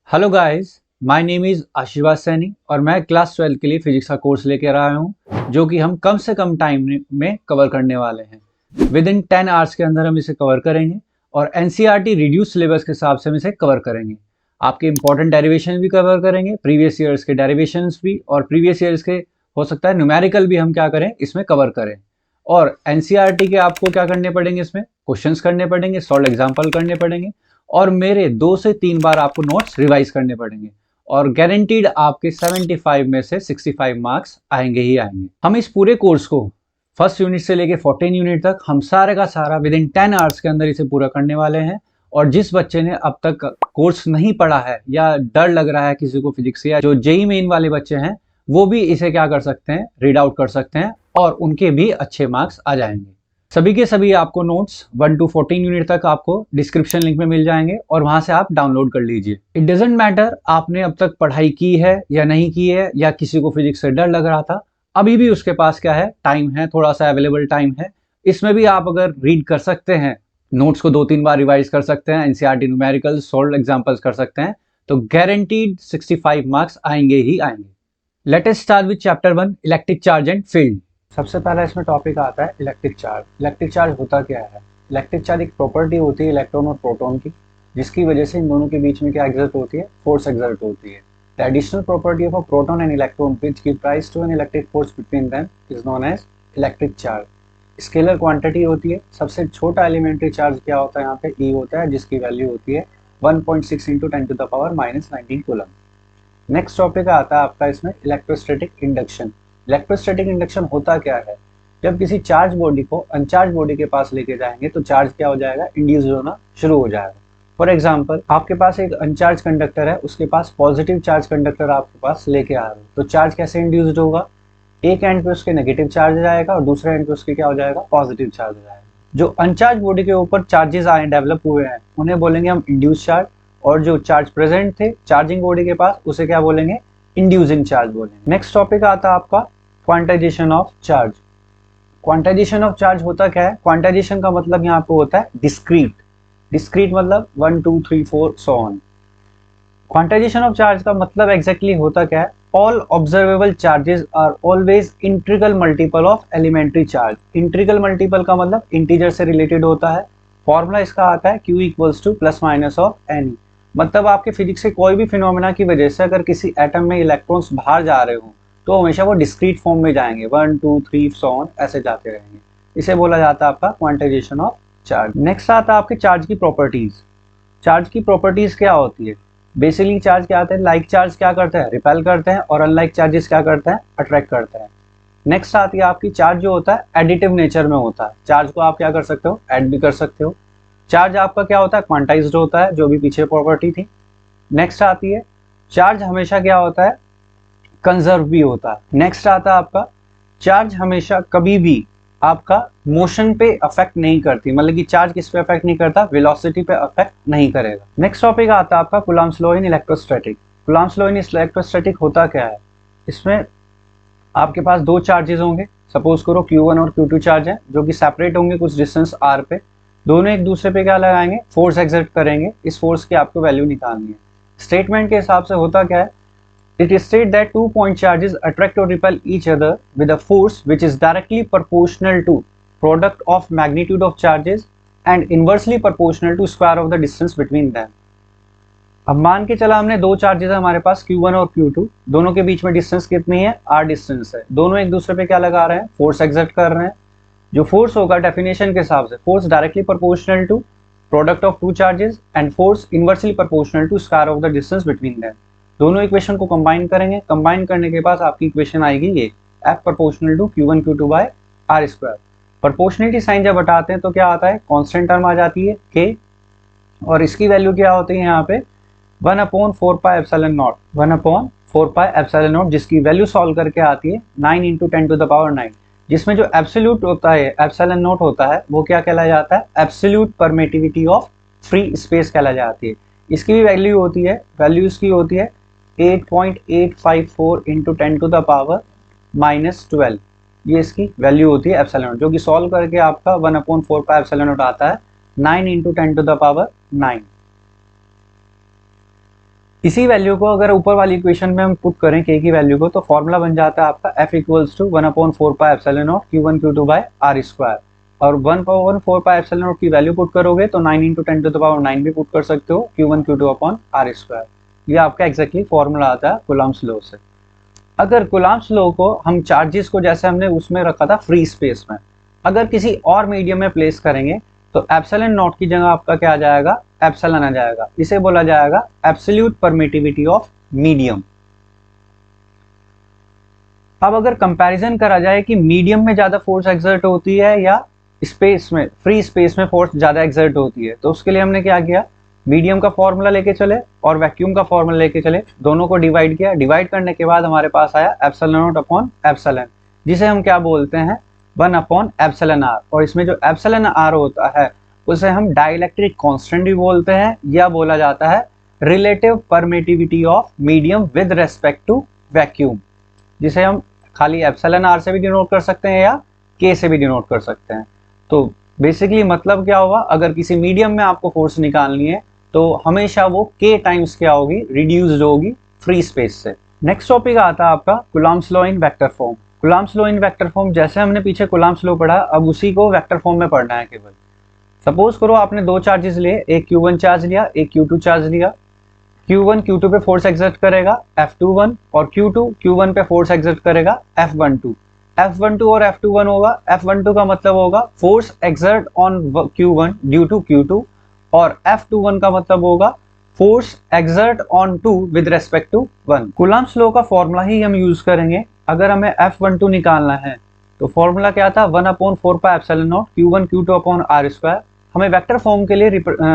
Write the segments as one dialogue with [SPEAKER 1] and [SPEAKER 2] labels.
[SPEAKER 1] Hello guys, my name is आशीर्वाद सैनी और मैं क्लास 12 के लिए फिजिक्स का कोर्स लेकर आया हूँ जो कि हम कम से कम टाइम में कवर करने वाले हैं। विद इन 10 आवर्स के अंदर हम इसे कवर करेंगे और एनसीईआरटी रिड्यूस सिलेबस के हिसाब से हम इसे कवर करेंगे। आपके इंपॉर्टेंट डेरिवेशन भी कवर करेंगे, प्रीवियस ईयर्स के डेरिवेशंस भी, और प्रीवियस ईयर्स के हो सकता है न्यूमेरिकल भी हम क्या करें इसमें कवर करें। और एनसीईआरटी के आपको क्या करने पड़ेंगे, इसमें क्वेश्चंस करने पड़ेंगे, सॉल्व एग्जाम्पल करने पड़ेंगे और मेरे 2 से 3 बार आपको नोट्स रिवाइज करने पड़ेंगे और गारंटीड आपके 75 में से 65 मार्क्स आएंगे ही आएंगे। हम इस पूरे कोर्स को फर्स्ट यूनिट से लेके 14 यूनिट तक हम सारे का सारा विद इन 10 आवर्स के अंदर इसे पूरा करने वाले हैं। और जिस बच्चे ने अब तक कोर्स नहीं पढ़ा है या डर लग रहा है किसी को फिजिक्स से, या जो जेई मेन वाले बच्चे हैं, वो भी इसे क्या कर सकते हैं, रीड आउट कर सकते हैं और उनके भी अच्छे मार्क्स आ जाएंगे। सभी के सभी आपको नोट्स 1 to 14 यूनिट तक आपको डिस्क्रिप्शन लिंक में मिल जाएंगे और वहां से आप डाउनलोड कर लीजिए। इट डजेंट मैटर आपने अब तक पढ़ाई की है या नहीं की है, या किसी को फिजिक्स से डर लग रहा था, अभी भी उसके पास क्या है, टाइम है, थोड़ा सा अवेलेबल टाइम है। इसमें भी आप अगर रीड कर सकते हैं, नोट्स को 2-3 बार रिवाइज कर सकते हैं, एनसीईआरटी न्यूमेरिकल सॉल्व एग्जाम्पल्स कर सकते हैं, तो गारंटीड 65 मार्क्स आएंगे ही आएंगे। Let us start with chapter 1, electric charge and field. सबसे पहला इसमें टॉपिक आता है इलेक्ट्रिक चार्ज। इलेक्ट्रिक चार्ज होता क्या है? इलेक्ट्रिक चार्ज एक प्रॉपर्टी होती है इलेक्ट्रॉन और प्रोटॉन की, जिसकी वजह से इन दोनों के बीच में क्या एग्जर्ट होती है, फोर्स एग्जर्ट होती है। The additional property of a proton and electron which give rise to an electric force between them is known as electric charge. Scalar quantity होती है। सबसे छोटा एलिमेंट्री चार्ज क्या होता है, यहाँ पे ई होता है, जिसकी वैल्यू होती है 1.6 × 10⁻⁻19 कूलम। नेक्स्ट टॉपिक आता है आपका इसमें इलेक्ट्रोस्टैटिक इंडक्शन। इलेक्ट्रोस्टैटिक इंडक्शन होता क्या है? जब किसी चार्ज बॉडी को अनचार्ज बॉडी के पास लेके जाएंगे तो चार्ज क्या हो जाएगा, इंड्यूस होना शुरू हो जाएगा। फॉर एग्जांपल, आपके पास एक अनचार्ज कंडक्टर है, उसके पास पॉजिटिव चार्ज कंडक्टर आपके पास लेके आ रहे हो, तो चार्ज कैसे इंड्यूस्ड होगा? एक एंड पे उसके नेगेटिव चार्ज जाएगा और दूसरे एंड पे उसके क्या हो जाएगा, पॉजिटिव चार्ज जाएगा। जो अनचार्ज बॉडी के ऊपर चार्जेस आए डेवलप हुए हैं उन्हें बोलेंगे हम इंड्यूस चार्ज, और जो चार्ज प्रेजेंट थे चार्जिंग बॉडी के पास उसे क्या बोलेंगे, इंड्यूसिंग चार्ज बोलेंगे। नेक्स्ट टॉपिक आता है आपका quantization of charge. Quantization of charge होता क्या है? क्वांटाइजेशन का मतलब यहाँ पे होता है डिस्क्रीट। डिस्क्रीट मतलब 1 2 3 4 so on. Quantization of charge का मतलब एग्जैक्टली होता क्या है? All observable charges are always integral multiple of elementary charge. Integral multiple का मतलब इंटीजर से रिलेटेड होता है। फॉर्मूला इसका आता है Q = +- ऑफ एनी। मतलब आपके फिजिक्स के कोई भी फिनोमेना की वजह से अगर किसी एटम में इलेक्ट्रॉन्स बाहर जा रहे हो तो हमेशा वो डिस्क्रीट फॉर्म में जाएंगे, 1 2 3 सो ऑन ऐसे जाते रहेंगे। इसे बोला जाता है आपका क्वांटाइजेशन ऑफ चार्ज। नेक्स्ट आता है आपके चार्ज की प्रॉपर्टीज। चार्ज की प्रॉपर्टीज क्या होती है? बेसिकली चार्ज क्या आते हैं, लाइक चार्ज क्या करते हैं, रिपेल करते हैं, और अनलाइक चार्जेस क्या करते हैं, अट्रैक्ट करते हैं। नेक्स्ट आती है आपकी चार्ज जो होता है एडिटिव नेचर में होता है। चार्ज को आप क्या कर सकते हो, ऐड भी कर सकते हो। चार्ज आपका क्या होता है, क्वांटाइज्ड होता है, जो भी पीछे प्रॉपर्टी थी। नेक्स्ट आती है चार्ज हमेशा क्या होता है, कंजर्व भी होता है। नेक्स्ट आता है आपका चार्ज हमेशा कभी भी आपका मोशन पे अफेक्ट नहीं करती, मतलब कि चार्ज किस पे अफेक्ट नहीं करता, वेलोसिटी पे अफेक्ट नहीं करेगा। नेक्स्ट टॉपिक आता है आपका Coulomb's law in electrostatic. Coulomb's law in electrostatic होता क्या है? इसमें आपके पास दो चार्जेस होंगे, सपोज करो Q1 और Q2 चार्ज है, जो कि सेपरेट होंगे कुछ डिस्टेंस r पे। दोनों एक दूसरे पे क्या लगाएंगे, फोर्स एक्सर्ट करेंगे। इस फोर्स की आपको वैल्यू निकालनी है। स्टेटमेंट के हिसाब से होता क्या है, it is stated that 2 point charges attract or repel each other with a force which is directly proportional to product of magnitude of charges and inversely proportional to square of the distance between them। अब मान के चला हमने दो charges है हमारे पास Q1 और Q2, दोनों के बीच में डिस्टेंस कितनी है, r डिस्टेंस है। दोनों एक दूसरे पे क्या लगा रहे हैं, फोर्स एक्सर्ट कर रहे हैं। जो फोर्स होगा डेफिनेशन के हिसाब से, force directly proportional to product of two charges and force inversely proportional to square of the distance between them. दोनों इक्वेशन को कंबाइन करेंगे, कंबाइन करने के बाद आपकी इक्वेशन आएगी ये F proportional to Q1 Q2 by r square. Proportionality sign जब हटाते हैं तो क्या आता है, कांस्टेंट टर्म आ जाती है K, और इसकी वैल्यू क्या होती है यहाँ पे 1/4πε0, 1/4πε0, जिसकी वैल्यू सॉल्व करके आती है 9 × 10⁹, जिसमें जो एब्सोल्यूट होता है एप्सिलॉन नॉट होता है वो क्या कहलाया जाता है, absolute permittivity of free space कहलाया जाती है। इसकी भी वैल्यू होती है, वैल्यू इसकी होती है 8.854 × 10⁻⁻12, ये इसकी वैल्यू होती है एप्सिलॉन नॉट, जो कि सॉल्व करके आपका 1/4πε0 आता है 9 × 10⁻9। इसी वैल्यू को अगर ऊपर वाली इक्वेशन में हम पुट करें k की वैल्यू को, तो फॉर्मूला बन जाता है आपका F equals to 1/4 pi epsilon naught Q1 Q2 by R square. और 1/4 पाई एप्सिलॉन नॉट की वैल्यू पुट करोगे तो 9 × 10⁻⁹ भी पुट कर सकते हो, Q1 Q2 upon R square. ये आपका एग्जैक्टली फॉर्मूला आता है कूलम्ब्स लॉ से। अगर कूलम्ब्स लॉ को हम चार्जेस को जैसे हमने उसमें रखा था फ्री स्पेस में, अगर किसी और मीडियम में प्लेस करेंगे तो एप्सिलॉन नॉट की जगह आपका क्या आ जाएगा, एप्सिलॉन आ जाएगा। इसे बोला जाएगा एब्सोल्यूट परमिटिविटी ऑफ मीडियम। अब अगर कंपैरिजन करा जाए कि मीडियम में ज्यादा फोर्स एक्सर्ट होती है या स्पेस में, फ्री स्पेस में फोर्स ज्यादा एक्सर्ट होती है, तो उसके लिए हमने क्या किया, मीडियम का फॉर्मूला लेके चले और वैक्यूम का फॉर्मूला लेके चले, दोनों को डिवाइड किया। डिवाइड करने के बाद हमारे पास आया एप्सिलॉन नॉट अपॉन एप्सिलॉन, जिसे हम क्या बोलते हैं 1/एप्सिलॉन r। और इसमें जो एप्सिलॉन r होता है उसे हम डाइलेक्ट्रिक कांस्टेंट भी बोलते हैं, या बोला जाता है relative permittivity of medium with respect to vacuum, जिसे हम खाली एप्सिलॉन r से भी डिनोट कर सकते हैं या k से भी डिनोट कर सकते हैं। तो बेसिकली मतलब क्या होगा, अगर किसी मीडियम में आपको फोर्स निकालनी है तो हमेशा वो k टाइम्स क्या होगी, रिड्यूस्ड होगी फ्री स्पेस से। नेक्स्ट टॉपिक आता है आपका Coulomb's law in vector form. Coulomb's law in vector form, जैसे हमने पीछे कूलम्ब्स लॉ पढ़ा, अब उसी को वेक्टर फॉर्म में पढ़ना है केवल। सपोज करो आपने दो चार्जेस लिए, एक Q1 चार्ज लिया, एक Q2 चार्ज लिया। Q1 Q2 पे फोर्स एक्सर्ट करेगा F21 और Q2 Q1 पे फोर्स एक्सर्ट करेगा F12। F12 और F21 होगा, F12 का मतलब होगा force exert on Q1 due to Q2, और F21 का मतलब होगा force exert on 2 with respect to 1। Coulomb's law का फॉर्मूला ही हम यूज करेंगे। अगर हमें F12 निकालना है तो फॉर्मूला क्या था, 1/4 pi epsilon naught Q1 Q2 upon R square. हमें वेक्टर फॉर्म के लिए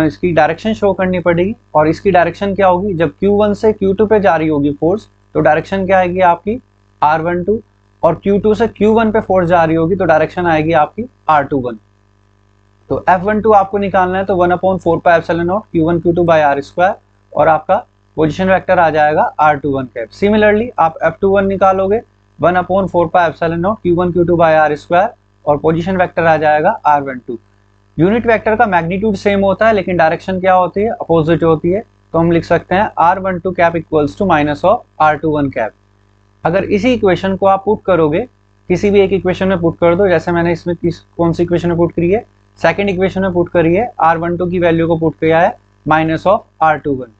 [SPEAKER 1] इसकी डायरेक्शन शो करनी पड़ेगी, और इसकी डायरेक्शन क्या होगी, जब Q1 से Q2 पे जा रही होगी फोर्स तो डायरेक्शन क्या आएगी आपकी R12, और Q2 से Q1 पे फोर्स जा रही होगी तो डायरेक्शन आएगी आपकी R21। तो F12 आपको निकालना है तो 1/4 pi epsilon naught Q1 Q2 by R square, और आपका पोजीशन वेक्टर आ जाएगा R21 कैप। सिमिलरली आप F21 निकालोगे 1/4 pi epsilon naught Q1 Q2 by R square, और पोजीशन वेक्टर आ जाएगा R12। यूनिट वेक्टर का मैग्नीट्यूड सेम होता है लेकिन डायरेक्शन क्या होती है, अपोजिट होती है। तो हम लिख सकते हैं R12 cap equals to minus of R21 cap. अगर इसी इक्वेशन को आप पुट करोगे, किसी भी एक इक्वेशन में पुट कर दो, जैसे मैंने इसमें कौन सी इक्वेशन में पुट करी है, सेकंड इक्वेशन में पुट करी है, R12 की वैल्यू को पुट किया है माइनस ऑफ R21।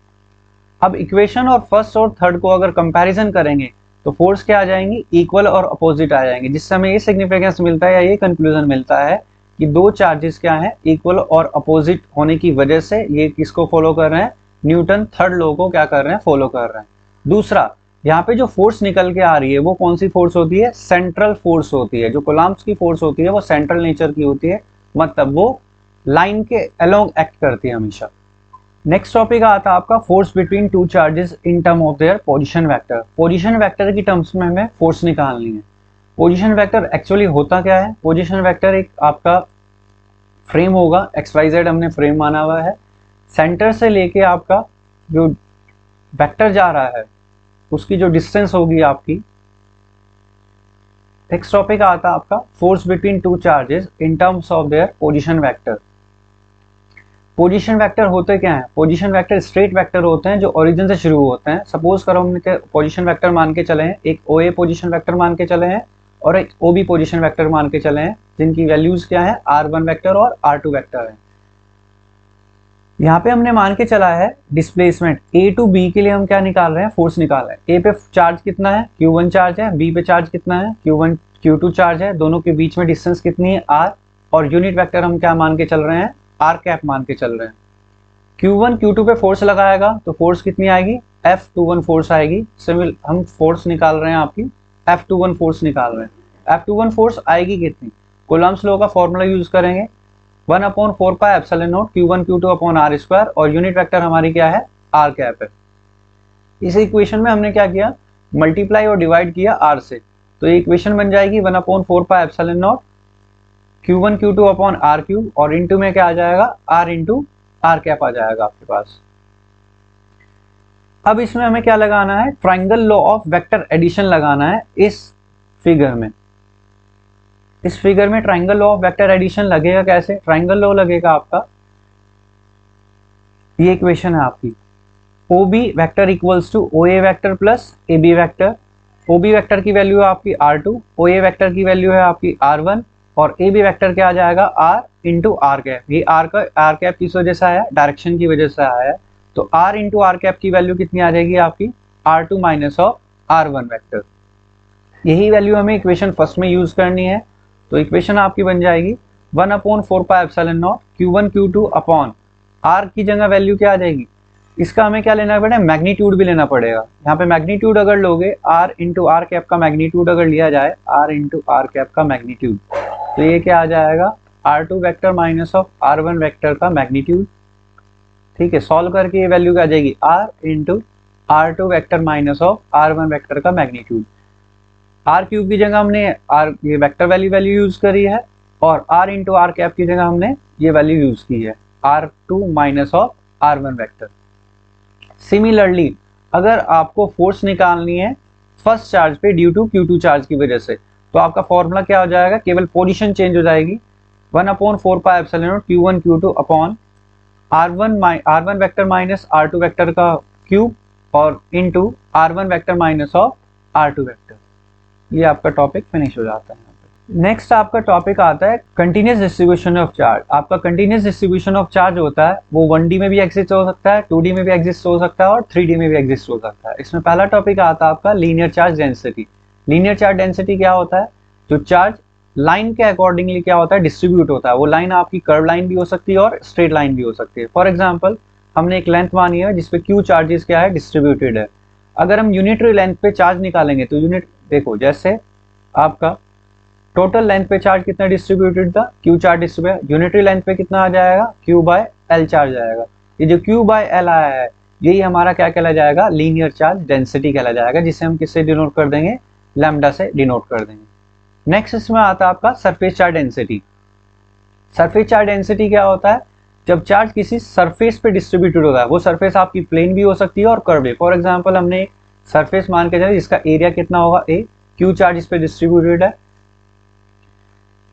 [SPEAKER 1] अब इक्वेशन और फर्स्ट और थर्ड को अगर कंपैरिजन करेंगे तो फोर्स क्या आ जाएंगी, इक्वल और अपोजिट आ जाएंगे, जिससे हमें ये सिग्निफिकेंस मिलता है या ये कंक्लूजन मिलता है कि दो चार्जेस क्या हैं, इक्वल और अपोजिट होने की वजह से ये किसको फॉलो कर रहे हैं, न्यूटन थर्ड लॉ को क्या कर रहे हैं, फॉलो कर रहे हैं। दूसरा, यहाँ पे जो फोर्स निकल के आ रही है वो कौन सी फोर्स होती है, सेंट्रल फोर्स होती है। जो कूलम्ब्स की फोर्स होती है वो सेंट्रल नेचर की होती है, मतलब वो लाइन के अलोंग एक्ट करती है हमेशा। नेक्स्ट टॉपिक आता है आपका force between two charges in term of their position vector. Position vector की टर्म्स में हमें फोर्स निकालनी है। पोजीशन वेक्टर एक्चुअली होता क्या है, पोजीशन वेक्टर एक आपका फ्रेम होगा, XYZ हमने फ्रेम माना हुआ है। सेंटर से लेके आपका जो वेक्टर जा रहा है उसकी जो डिस्टेंस होगी आपकी। नेक्स्ट टॉपिक आता है आपका force between two charges in terms of their position vector. Position vector होते क्या हैं, पोजीशन वेक्टर स्ट्रेट वेक्टर होते हैं जो ओरिजिन से शुरू होते हैं। सपोज करो हमने पोजीशन वेक्टर मान के चले हैं, एक OA पोजीशन वेक्टर मान के चले हैं और एक OB पोजीशन वेक्टर मान के चले हैं, जिनकी वैल्यूज क्या है, R1 वेक्टर और R2 वेक्टर है। यहाँ पे हमने मान के चला है डिस्प्लेसमेंट A टू B के लिए हम क्या निकाल रहे हैं, फोर्स निकाल रहे हैं। A पे चार्ज कितना है, Q1 चार्ज है, B पे चार्ज कितना है, Q1 Q2 चार्ज है, दोनों के बीच में डिस्टेंस कितनी है, R, और यूनिट वेक्टर हम क्या मान के चल रहे हैं, R कैप मान के चल रहे हैं। Q1 Q2 पे फोर्स लगाएगा तो फोर्स कितनी आएगी, F21 फोर्स आएगी। सिमिल हम फोर्स निकाल रहे हैं आपकी F21 फोर्स निकाल रहे हैं। F21 फोर्स आएगी कितनी, कूलम्ब्स लॉ का फॉर्मूला यूज करेंगे 1/4 pi epsilon naught Q1 Q2 upon R square, और यूनिट वेक्टर हमारी क्या है, R कैप है। इस इक्वेशन में हमने क्या किया, मल्टीप्लाई और डिवाइड किया R से, तो ये इक्वेशन बन जाएगी 1/4 pi epsilon naught Q1 Q2 upon R cube, और इंटू में क्या आ जाएगा, R इंटू R कैप आ जाएगा आपके पास। अब इसमें हमें क्या लगाना है, triangle law of vector addition लगाना है इस फिगर में। इस फिगर में triangle law of vector addition लगेगा कैसे, ट्राइंगल लॉ लगेगा आपका, ये इक्वेशन है आपकी, O B vector equals to O A vector plus A B vector. O B vector की वैल्यू है आपकी R2, ओ ए वैक्टर की वैल्यू है आपकी R1 और ए बी वैक्टर क्या आ जाएगा R इंटू आर कैप। ये आर कैप किस वजह से आया, डायरेक्शन की वजह से आया है। तो R इंटू आर कैप की वैल्यू कितनी आ जाएगी आपकी R2 minus of R1 vector. यही वैल्यू हमें इक्वेशन फर्स्ट में यूज करनी है। तो इक्वेशन आपकी बन जाएगी 1/4πε0 Q1 Q2 अपॉन R की जगह वैल्यू क्या आ जाएगी, इसका हमें क्या लेना पड़ेगा, मैग्नीट्यूड भी लेना पड़ेगा। यहाँ पे मैग्नीट्यूड अगर लोगे R इंटू आर कैप का मैग्नीट्यूड अगर लिया जाए, R इंटू आर कैप का मैग्नीट्यूड, तो ये क्या आ जाएगा R2 vector minus of R1 vector का मैग्नीट्यूड। ठीक है, सॉल्व करके ये वैल्यू क्या आ जाएगी R into R2 vector minus of R1 vector का मैग्नीट्यूड। R क्यूब की जगह हमने ये वेक्टर वैल्यू यूज करी है और R इंटू आर कैप की जगह हमने ये वैल्यू यूज की है R2 minus of R1 vector. Similarly अगर आपको फोर्स निकालनी है फर्स्ट चार्ज पे ड्यू टू Q2 चार्ज की वजह से, तो आपका फॉर्मूला क्या हो जाएगा, केवल पोजीशन चेंज हो जाएगी 1/4πε0 Q1 Q2 upon R1 vector minus R2 vector का क्यूब और into R1 vector minus of R2 vector. ये आपका टॉपिक फिनिश हो जाता है। नेक्स्ट आपका टॉपिक आता है कंटिन्यूअस डिस्ट्रीब्यूशन ऑफ चार्ज। आपका कंटिन्यूअस डिस्ट्रीब्यूशन ऑफ चार्ज होता है वो 1D में भी एग्जिस्ट हो सकता है, 2D में भी एग्जिस्ट हो सकता है और 3D में भी एग्जिस्ट हो सकता है। इसमें पहला टॉपिक आता है आपका linear charge density. Linear charge density क्या होता है, जो चार्ज लाइन के अकॉर्डिंगली क्या होता है डिस्ट्रीब्यूट होता है। वो लाइन आपकी कर्व लाइन भी हो सकती है और स्ट्रेट लाइन भी हो सकती है। फॉर एग्जाम्पल हमने एक लेंथ मानी है जिसपे Q चार्जेस क्या है डिस्ट्रीब्यूटेड है। अगर हम यूनिटरी लेंथ पे चार्ज निकालेंगे तो यूनिट देखो, जैसे आपका टोटल लेंथ पे चार्ज कितना डिस्ट्रीब्यूटेड था, Q charge distributed, unitary length पे कितना आ जाएगा Q बाय L चार्ज आएगा। ये जो Q बाय L आया है यही हमारा क्या कहला जाएगा, लीनियर चार्ज डेंसिटी कहला जाएगा, जिसे हम किससे डिनोट कर देंगे, लैम्डा से डिनोट कर देंगे। नेक्स्ट इसमें आता है आपका surface charge density. Surface charge density क्या होता है, जब चार्ज किसी सरफेस पे डिस्ट्रीब्यूटेड होता है, वो सरफेस आपकी प्लेन भी हो सकती है और कर्व भी। फॉर एग्जांपल हमने सरफेस मान के चले जिसका एरिया कितना होगा A, Q चार्ज इस पे डिस्ट्रीब्यूटेड है।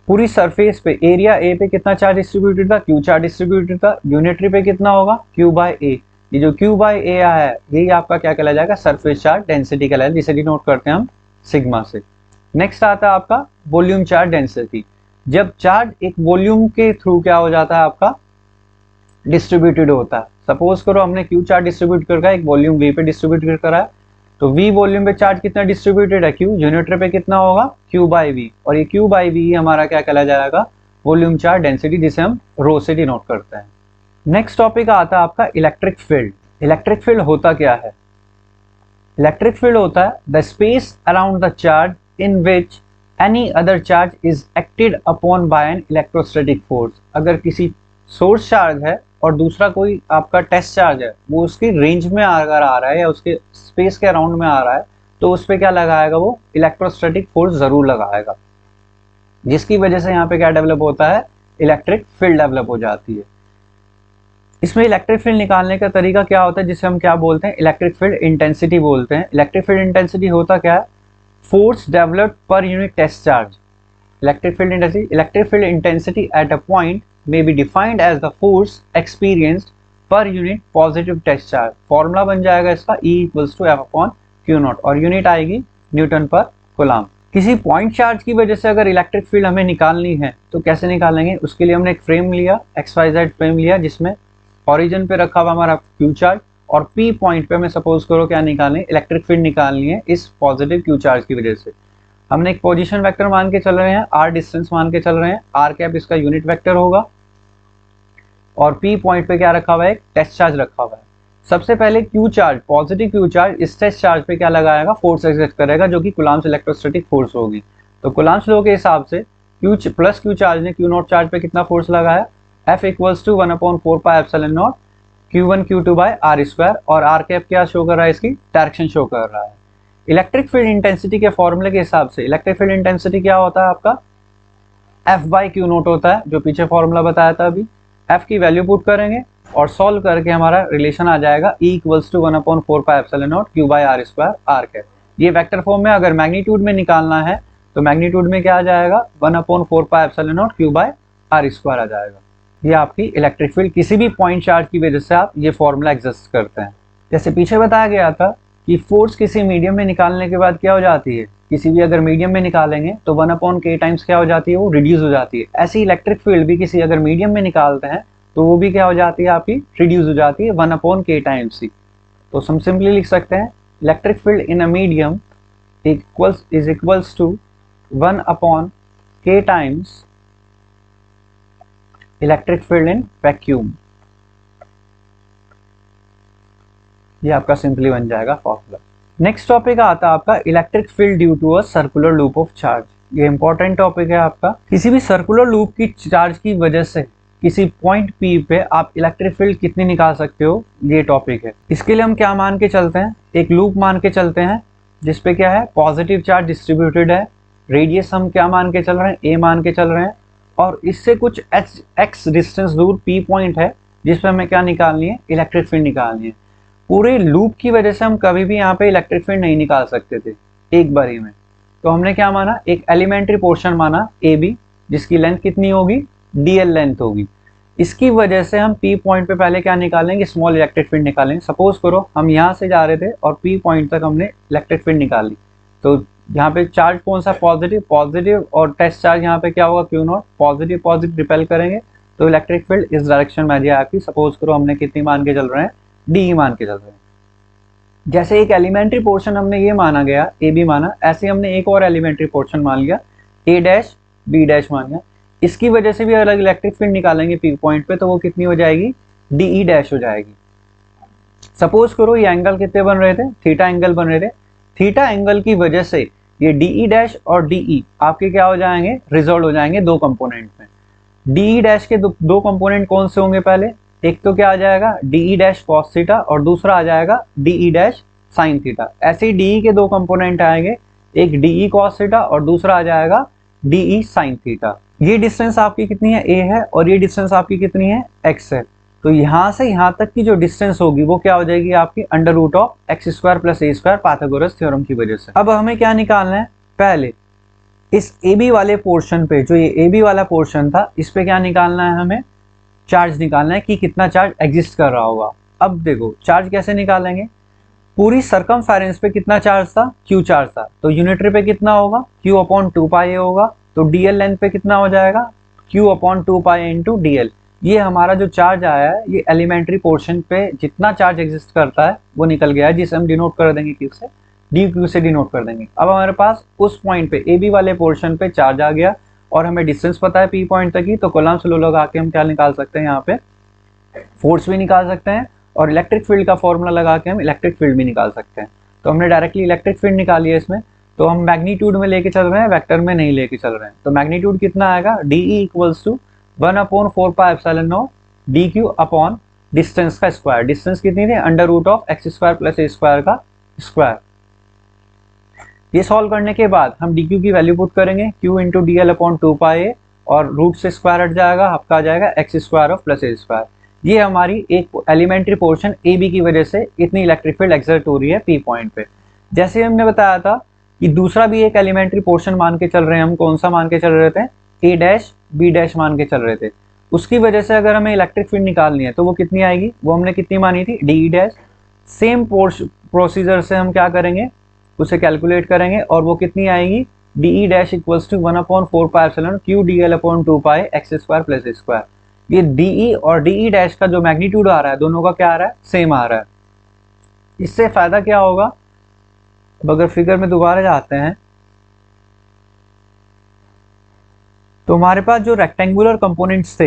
[SPEAKER 1] पूरी सरफेस पे एरिया A पे कितना चार्ज डिस्ट्रीब्यूटेड था, Q चार्ज डिस्ट्रीब्यूटेड था। यूनिटरी पे कितना होगा Q बाय A। ये जो Q बाय A आया है यही आपका क्या कहला जाएगा, सरफेस चार्ज डेंसिटी कहलाएगा, जिसे डिनोट करते हैं हम सिग्मा से। नेक्स्ट आता है आपका वॉल्यूम चार्ज डेंसिटी। जब चार्ज एक वॉल्यूम के थ्रू क्या हो जाता है आपका डिस्ट्रीब्यूटेड होता है। सपोज करो हमने Q चार्ज डिस्ट्रीब्यूट करके एक वॉल्यूम V पे डिस्ट्रीब्यूट करा है, तो V वॉल्यूम पे चार्ज कितना डिस्ट्रीब्यूटेड है Q, यूनिटरी पे कितना होगा Q बाई V, और ये Q बाई V हमारा क्या कहला जाएगा, वॉल्यूम चार्ज डेंसिटी, जिसे हम रो से डिनोट करते हैं। नेक्स्ट टॉपिक आता है आपका इलेक्ट्रिक फील्ड। इलेक्ट्रिक फील्ड होता क्या है, इलेक्ट्रिक फील्ड होता है the space around the charge in which any other charge is acted upon by an electrostatic force. अगर किसी सोर्स चार्ज है और दूसरा कोई आपका टेस्ट चार्ज है, वो उसकी रेंज में अगर आ रहा है या उसके स्पेस के अराउंड में आ रहा है, तो उस पर क्या लगाएगा, वो इलेक्ट्रोस्टैटिक फोर्स जरूर लगाएगा, जिसकी वजह से यहाँ पे क्या डेवलप होता है, इलेक्ट्रिक फील्ड डेवलप हो जाती है। इसमें इलेक्ट्रिक फील्ड निकालने का तरीका क्या होता है, जिसे हम क्या बोलते हैं, इलेक्ट्रिक फील्ड इंटेंसिटी बोलते हैं। इलेक्ट्रिक फील्ड इंटेंसिटी होता क्या है, force developed per unit test charge. Electric field intensity at a point may be defined as the force experienced per unit positive test charge। Formula बन जाएगा इसका E equals to F upon Q not, और unit आएगी Newton पर coulomb. किसी point charge की वजह से अगर इलेक्ट्रिक फील्ड हमें निकालनी है तो कैसे निकालेंगे, उसके लिए हमने एक फ्रेम लिया, XYZ फ्रेम लिया, जिसमें ओरिजिन पे रखा हुआ हमारा Q चार्ज, और P पॉइंट पे हमें सपोज करो क्या निकालनी है, इलेक्ट्रिक फील्ड निकालनी है इस पॉजिटिव Q चार्ज की वजह से। हमने एक पोजिशन वेक्टर मान के चल रहे हैं, R डिस्टेंस मान के चल रहे हैं, R कैप इसका यूनिट वेक्टर होगा, और P पॉइंट पे क्या रखा हुआ है, एक टेस्ट चार्ज रखा हुआ है। सबसे पहले Q charge, positive Q charge इस टेस्ट चार्ज पे क्या लगाएगा, फोर्स एक्सर्ट करेगा, जो कि कूलम्ब्स इलेक्ट्रोस्टैटिक फोर्स होगी। तो कूलम्ब्स लॉ के हिसाब से Q प्लस Q चार्ज ने Q नॉट चार्ज पे कितना फोर्स लगाया, F equals to 1/4πε0 Q1 Q2 by R square, और R कैप क्या शो कर रहा है, इसकी डायरेक्शन शो कर रहा है। इलेक्ट्रिक फील्ड इंटेंसिटी के फॉर्मूले के हिसाब से इलेक्ट्रिक फील्ड इंटेंसिटी क्या होता है आपका, F बाई Q नॉट होता है, जो पीछे फॉर्मूला बताया था अभी। F की वैल्यू पुट करेंगे और सॉल्व करके हमारा रिलेशन आ जाएगा E equals to 1/4πε0 Q by R square R cap. ये वेक्टर फॉर्म में अगर मैग्नीट्यूड में निकालना है तो मैग्नीट्यूड में क्या आ जाएगा, 1/4πε0 Q बाय R स्क्वायर आ जाएगा। ये आपकी इलेक्ट्रिक फील्ड किसी भी पॉइंट चार्ज की वजह से आप ये फॉर्मूला एग्जिस्ट करते हैं। जैसे पीछे बताया गया था कि फोर्स किसी मीडियम में निकालने के बाद क्या हो जाती है, किसी भी अगर मीडियम में निकालेंगे तो 1/k टाइम्स क्या हो जाती है, वो रिड्यूस हो जाती है। ऐसी इलेक्ट्रिक फील्ड भी किसी अगर मीडियम में निकालते हैं तो वो भी क्या हो जाती है, आपकी रिड्यूस हो जाती है 1/k टाइम्स ही। तो हम सिंपली लिख सकते हैं electric field in a medium is equals to 1/k times electric field in vacuum. ये आपका सिंपली बन जाएगा फॉर्मूला। नेक्स्ट टॉपिक आता है आपका electric field due to a circular loop of charge. ये इंपॉर्टेंट टॉपिक है आपका। किसी भी सर्कुलर लूप की चार्ज की वजह से किसी पॉइंट पी पे आप इलेक्ट्रिक फील्ड कितनी निकाल सकते हो, ये टॉपिक है। इसके लिए हम क्या मान के चलते हैं, एक लूप मान के चलते हैं जिसपे क्या है, पॉजिटिव चार्ज डिस्ट्रीब्यूटेड है, रेडियस हम क्या मान के चल रहे हैं, ए मान के चल रहे हैं, और इससे कुछ एक्स डिस्टेंस दूर पी पॉइंट है जिसपे हमें क्या निकालनी है, इलेक्ट्रिक फील्ड निकालनी है। पूरे लूप की वजह से हम कभी भी यहाँ पे इलेक्ट्रिक फील्ड नहीं निकाल सकते थे एक बारी में। तो हमने क्या माना, एक एलिमेंट्री पोर्शन माना ए बी, जिसकी लेंथ कितनी होगी, डीएल लेंथ होगी। इसकी वजह से हम पी पॉइंट पे पहले क्या निकालेंगे, स्मॉल इलेक्ट्रिक फील्ड निकालेंगे। सपोज करो हम यहाँ से जा रहे थे और पी पॉइंट तक हमने इलेक्ट्रिक फील्ड निकाली, तो यहाँ पे चार्ज कौन सा, पॉजिटिव, और टेस्ट चार्ज यहाँ पे क्या होगा, क्यू नॉट, पॉजिटिव रिपेल करेंगे तो इलेक्ट्रिक फील्ड इस डायरेक्शन में आ जाए आपकी। सपोज करो हमने कितनी मान के चल रहे हैं, डी मान के चल रहे हैं। जैसे एक एलिमेंट्री पोर्शन हमने ये माना गया, ए बी माना, ऐसे हमने एक और एलिमेंट्री पोर्शन मान लिया, ए डैश बी डैश मान लिया। इसकी वजह से भी अलग इलेक्ट्रिक फील्ड निकालेंगे पी पॉइंट पे, तो वो कितनी हो जाएगी, डीई डैश हो जाएगी। सपोज करो ये एंगल कितने बन रहे थे, थीटा एंगल बन रहे थे। थीटा एंगल की वजह से ये डीई डैश और डीई आपके क्या हो जाएंगे, रिजॉल्व हो जाएंगे दो कंपोनेंट में। डीई डैश के दो कंपोनेंट कौन से होंगे, पहले एक तो क्या आ जाएगा, डीई डैश कॉस थीटा, और दूसरा आ जाएगा डीई डैश साइन थीटा। ऐसे ही डीई के दो कंपोनेंट आएंगे, एक डीई कॉस थीटा और दूसरा आ जाएगा डीई साइन थीटा। ये डिस्टेंस आपकी कितनी है, ए है, और ये डिस्टेंस आपकी कितनी है, एक्स है। तो यहाँ से यहाँ तक की जो डिस्टेंस होगी वो क्या हो जाएगी आपकी, under root of x square plus A square, Pythagoras theorem की वजह से। अब हमें क्या निकालना है, पहले इस ए बी वाले पोर्शन पे, जो ये ए बी वाला पोर्शन था, इस पे क्या निकालना है, हमें चार्ज निकालना है कि कितना चार्ज एग्जिस्ट कर रहा होगा। अब देखो चार्ज कैसे निकालेंगे, पूरी सरकमफेरेंस पे कितना चार्ज था, क्यू चार्ज था, तो यूनिटरी पे कितना होगा, क्यू अपॉन 2 पाई होगा। तो डीएल लेंथ पे कितना हो जाएगा, Q upon 2 pi into DL. ये हमारा जो चार्ज आया है, ये एलिमेंट्री पोर्शन पे जितना चार्ज एग्जिस्ट करता है वो निकल गया है, जिसे हम डिनोट कर देंगे क्यू से, डी क्यू से डिनोट कर देंगे। अब हमारे पास उस पॉइंट पे ए बी वाले पोर्शन पे चार्ज आ गया और हमें डिस्टेंस पता है पी पॉइंट तक की, तो कॉलम्स लो लगा के हम क्या निकाल सकते हैं, यहाँ पे फोर्स भी निकाल सकते हैं और इलेक्ट्रिक फील्ड का फॉर्मूला लगा के हम इलेक्ट्रिक फील्ड भी निकाल सकते हैं। तो हमने डायरेक्टली इलेक्ट्रिक फील्ड निकाली है इसमें, तो हम मैग्नीट्यूड में लेके चल रहे हैं, वेक्टर में नहीं लेके चल रहे हैं। तो मैग्नीट्यूड कितना आएगा, d E equals to 1/4πε0 d q upon distance का स्क्वायर। डिस्टेंस कितनी थी, under root of x square plus A square का स्क्वायर। ये सॉल्व करने के बाद हम डी क्यू की वैल्यू पुट करेंगे, q into d l upon 2 pi, और रूट से स्क्वायर हट जाएगा, आपका आ जाएगा x square of plus A square. ये हमारी एक एलिमेंट्री पोर्शन ए बी की वजह से इतनी इलेक्ट्रिक फील्ड एक्सर्ट हो रही है पी पॉइंट पे। जैसे हमने बताया था कि दूसरा भी एक एलिमेंट्री पोर्शन मान के चल रहे हैं हम, कौन सा मान के चल रहे थे, ए डैश बी डैश मान के चल रहे थे। उसकी वजह से अगर हमें इलेक्ट्रिक फील्ड निकालनी है तो वो कितनी आएगी, वो हमने कितनी मानी थी, डी डैश। सेम प्रोसीजर से हम क्या करेंगे, उसे कैलकुलेट करेंगे और वो कितनी आएगी, d E dash equals to 1/4πε q d l upon 2 pi x square plus A square. ये डीई और डीई डैश का जो मैग्नीट्यूड आ रहा है, दोनों का क्या आ रहा है, सेम आ रहा है। इससे फायदा क्या होगा, अब अगर फिगर में दोबारा जाते हैं तो हमारे पास जो रेक्टेंगुलर कंपोनेंट्स थे,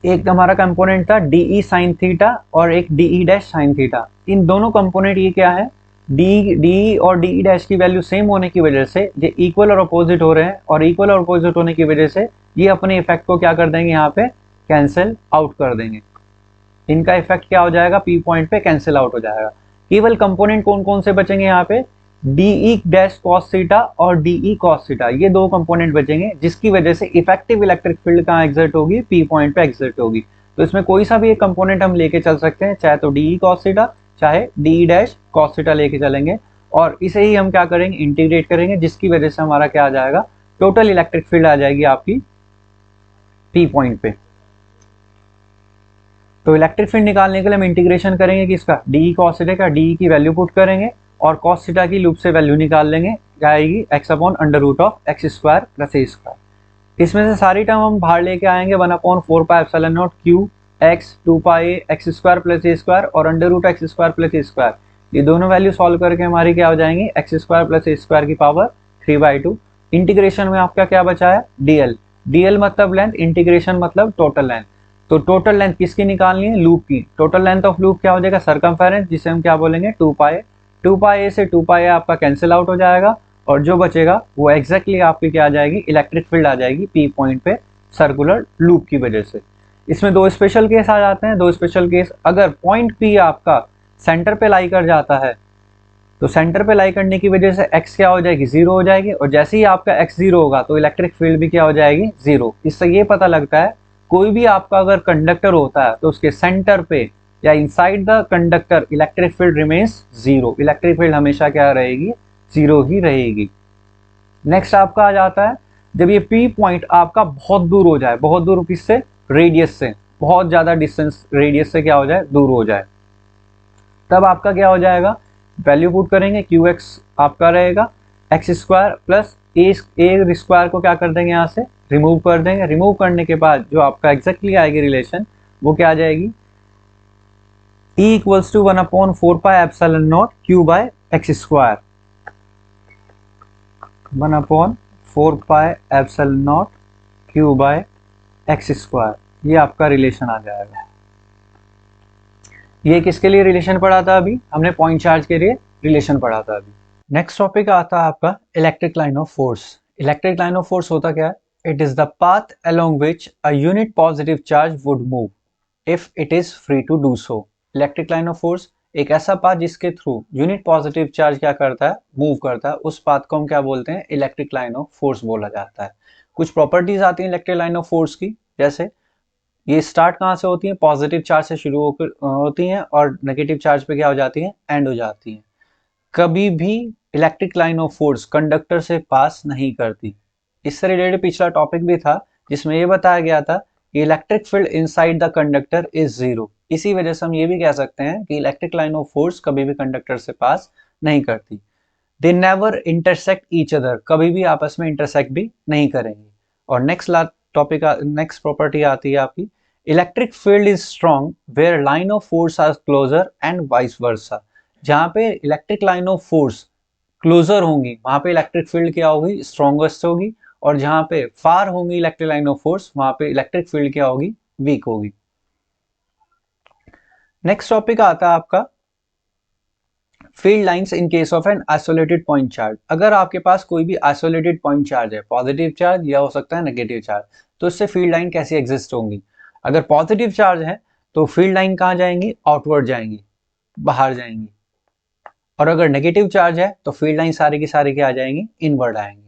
[SPEAKER 1] एक हमारा कंपोनेंट था डीई साइन थीटा और एक डीई डैश साइन थीटा। इन दोनों कंपोनेंट ये क्या है, डी और डी डैश की वैल्यू सेम होने की वजह से ये इक्वल और अपोजिट हो रहे हैं, और इक्वल और अपोजिट होने की वजह से ये अपने इफेक्ट को क्या कर देंगे, यहाँ पे कैंसिल आउट कर देंगे। इनका इफेक्ट क्या हो जाएगा, पी पॉइंट पे कैंसिल आउट हो जाएगा। केवल कंपोनेंट कौन कौन से बचेंगे यहाँ पे, डीई डैश कॉस थीटा और डीई कॉस थीटा, ये दो कंपोनेंट बचेंगे, जिसकी वजह से इफेक्टिव इलेक्ट्रिक फील्ड कहाँ एग्जर्ट होगी, पी पॉइंट पे एग्जर्ट होगी। तो इसमें कोई सा भी एक कंपोनेंट हम लेके चल सकते हैं, चाहे तो डीई कॉस थीटा चाहे डीई डैश कॉस थीटा लेके चलेंगे, और इसे ही हम क्या करेंगे, इंटीग्रेट करेंगे, जिसकी वजह से हमारा क्या आ जाएगा, टोटल इलेक्ट्रिक फील्ड आ जाएगी आपकी पी पॉइंट पे। तो इलेक्ट्रिक फील्ड निकालने के लिए हम इंटीग्रेशन करेंगे किसका, डी कॉस थीटा का, डी की वैल्यू पुट करेंगे और कॉस थीटा की लूप से वैल्यू निकाल लेंगे, जाएगी x upon under root of x square plus A square. इसमें से सारी टर्म हम बाहर लेके आएंगे, 1 upon 4 pi epsilon not q x 2 pi x square plus A square और under root x square plus ए स्क्वायर। ये दोनों वैल्यू सॉल्व करके हमारी क्या हो जाएंगी, एक्स स्क्वायर प्लस ए स्क्वायर की पावर 3/2। इंटीग्रेशन में आपका क्या बचा है, dl। dl मतलब लेंथ, इंटीग्रेशन मतलब टोटल लेंथ। तो टोटल लेंथ किसकी निकालनी है, लूप की। टोटल लेंथ ऑफ लूप क्या हो जाएगा, सर्कमफेरेंस, जिसे हम क्या बोलेंगे 2 पाई। 2 पाई ए से 2 पाई ए आपका कैंसिल आउट हो जाएगा और जो बचेगा वो एग्जैक्टली आपकी क्या आ जाएगी, इलेक्ट्रिक फील्ड आ जाएगी पी पॉइंट पे सर्कुलर लूप की वजह से। इसमें दो स्पेशल केस आ जाते हैं, दो स्पेशल केस। अगर पॉइंट पी आपका सेंटर पे लाई कर जाता है तो सेंटर पे लाई करने की वजह से x क्या हो जाएगी, 0 हो जाएगी, और जैसे ही आपका x 0 होगा तो इलेक्ट्रिक फील्ड भी क्या हो जाएगी, 0। इससे ये पता लगता है कोई भी आपका अगर कंडक्टर होता है तो उसके सेंटर पे या inside the conductor electric field remains 0। Electric field हमेशा क्या रहेगी, 0 ही रहेगी। नेक्स्ट आपका आ जाता है जब ये P पॉइंट आपका बहुत दूर हो जाए, बहुत दूर किससे, रेडियस से, बहुत ज्यादा डिस्टेंस रेडियस से क्या हो जाए, दूर हो जाए, तब आपका क्या हो जाएगा, वैल्यू पुट करेंगे, क्यू एक्स आपका रहेगा एक्स स्क्वायर प्लस ए स्क्वायर को क्या कर देंगे, यहाँ से रिमूव कर देंगे। रिमूव करने के बाद जो आपका एग्जैक्टली आएगी रिलेशन वो क्या आ जाएगी, E equals to 1 upon 4 pi epsilon not Q by X square, 1 upon 4 pi epsilon not Q by X square. ये आपका रिलेशन आ जाएगा। ये किसके लिए रिलेशन पढ़ा था अभी, हमने पॉइंट चार्ज के लिए रिलेशन पढ़ा था अभी। नेक्स्ट टॉपिक आता है आपका electric line of force. Electric line of force होता क्या है, it is the path along which a unit positive charge would move if it is free to do so. Electric line of force एक ऐसा path जिसके through unit positive charge क्या करता है, move करता है, उस पाथ को हम क्या बोलते हैं, इलेक्ट्रिक लाइन ऑफ फोर्स बोला जाता है। कुछ प्रॉपर्टीज आती हैं इलेक्ट्रिक लाइन ऑफ फोर्स की, जैसे ये स्टार्ट कहाँ से होती है, पॉजिटिव चार्ज से शुरू होकर होती हैं और नेगेटिव चार्ज पे क्या हो जाती हैं, एंड हो जाती हैं। कभी भी electric line of force conductor से पास नहीं करती। इससे रिलेटेड पिछला टॉपिक भी था जिसमें ये बताया गया था कि electric field inside the conductor is 0। इसी वजह से हम ये भी कह सकते हैं कि इलेक्ट्रिक लाइन ऑफ फोर्स कभी भी कंडक्टर से पास नहीं करती। They never intersect each other, कभी भी आपस में इंटरसेक्ट भी नहीं करेंगे। और नेक्स्ट टॉपिक, नेक्स्ट प्रॉपर्टी आती है आपकी, electric field is strong where line of force are closer and vice versa. जहाँ पे electric line of force closer होंगी वहां पे इलेक्ट्रिक फील्ड क्या होगी, स्ट्रॉन्गेस्ट होगी, और जहां पे फार होंगी इलेक्ट्रिक लाइन ऑफ फोर्स वहां पे इलेक्ट्रिक फील्ड क्या होगी, वीक होगी। नेक्स्ट टॉपिक आता है आपका field lines in case of an isolated point charge. अगर आपके पास कोई भी आइसोलेटेड पॉइंट चार्ज है, पॉजिटिव चार्ज या हो सकता है नेगेटिव चार्ज, तो इससे फील्ड लाइन कैसी एग्जिस्ट होंगी। अगर पॉजिटिव चार्ज है तो फील्ड लाइन कहाँ जाएंगी, आउटवर्ड जाएंगी, बाहर जाएंगी, और अगर नेगेटिव चार्ज है तो फील्ड लाइन सारी की सारी क्या आ जाएंगी, इनवर्ड आएंगी।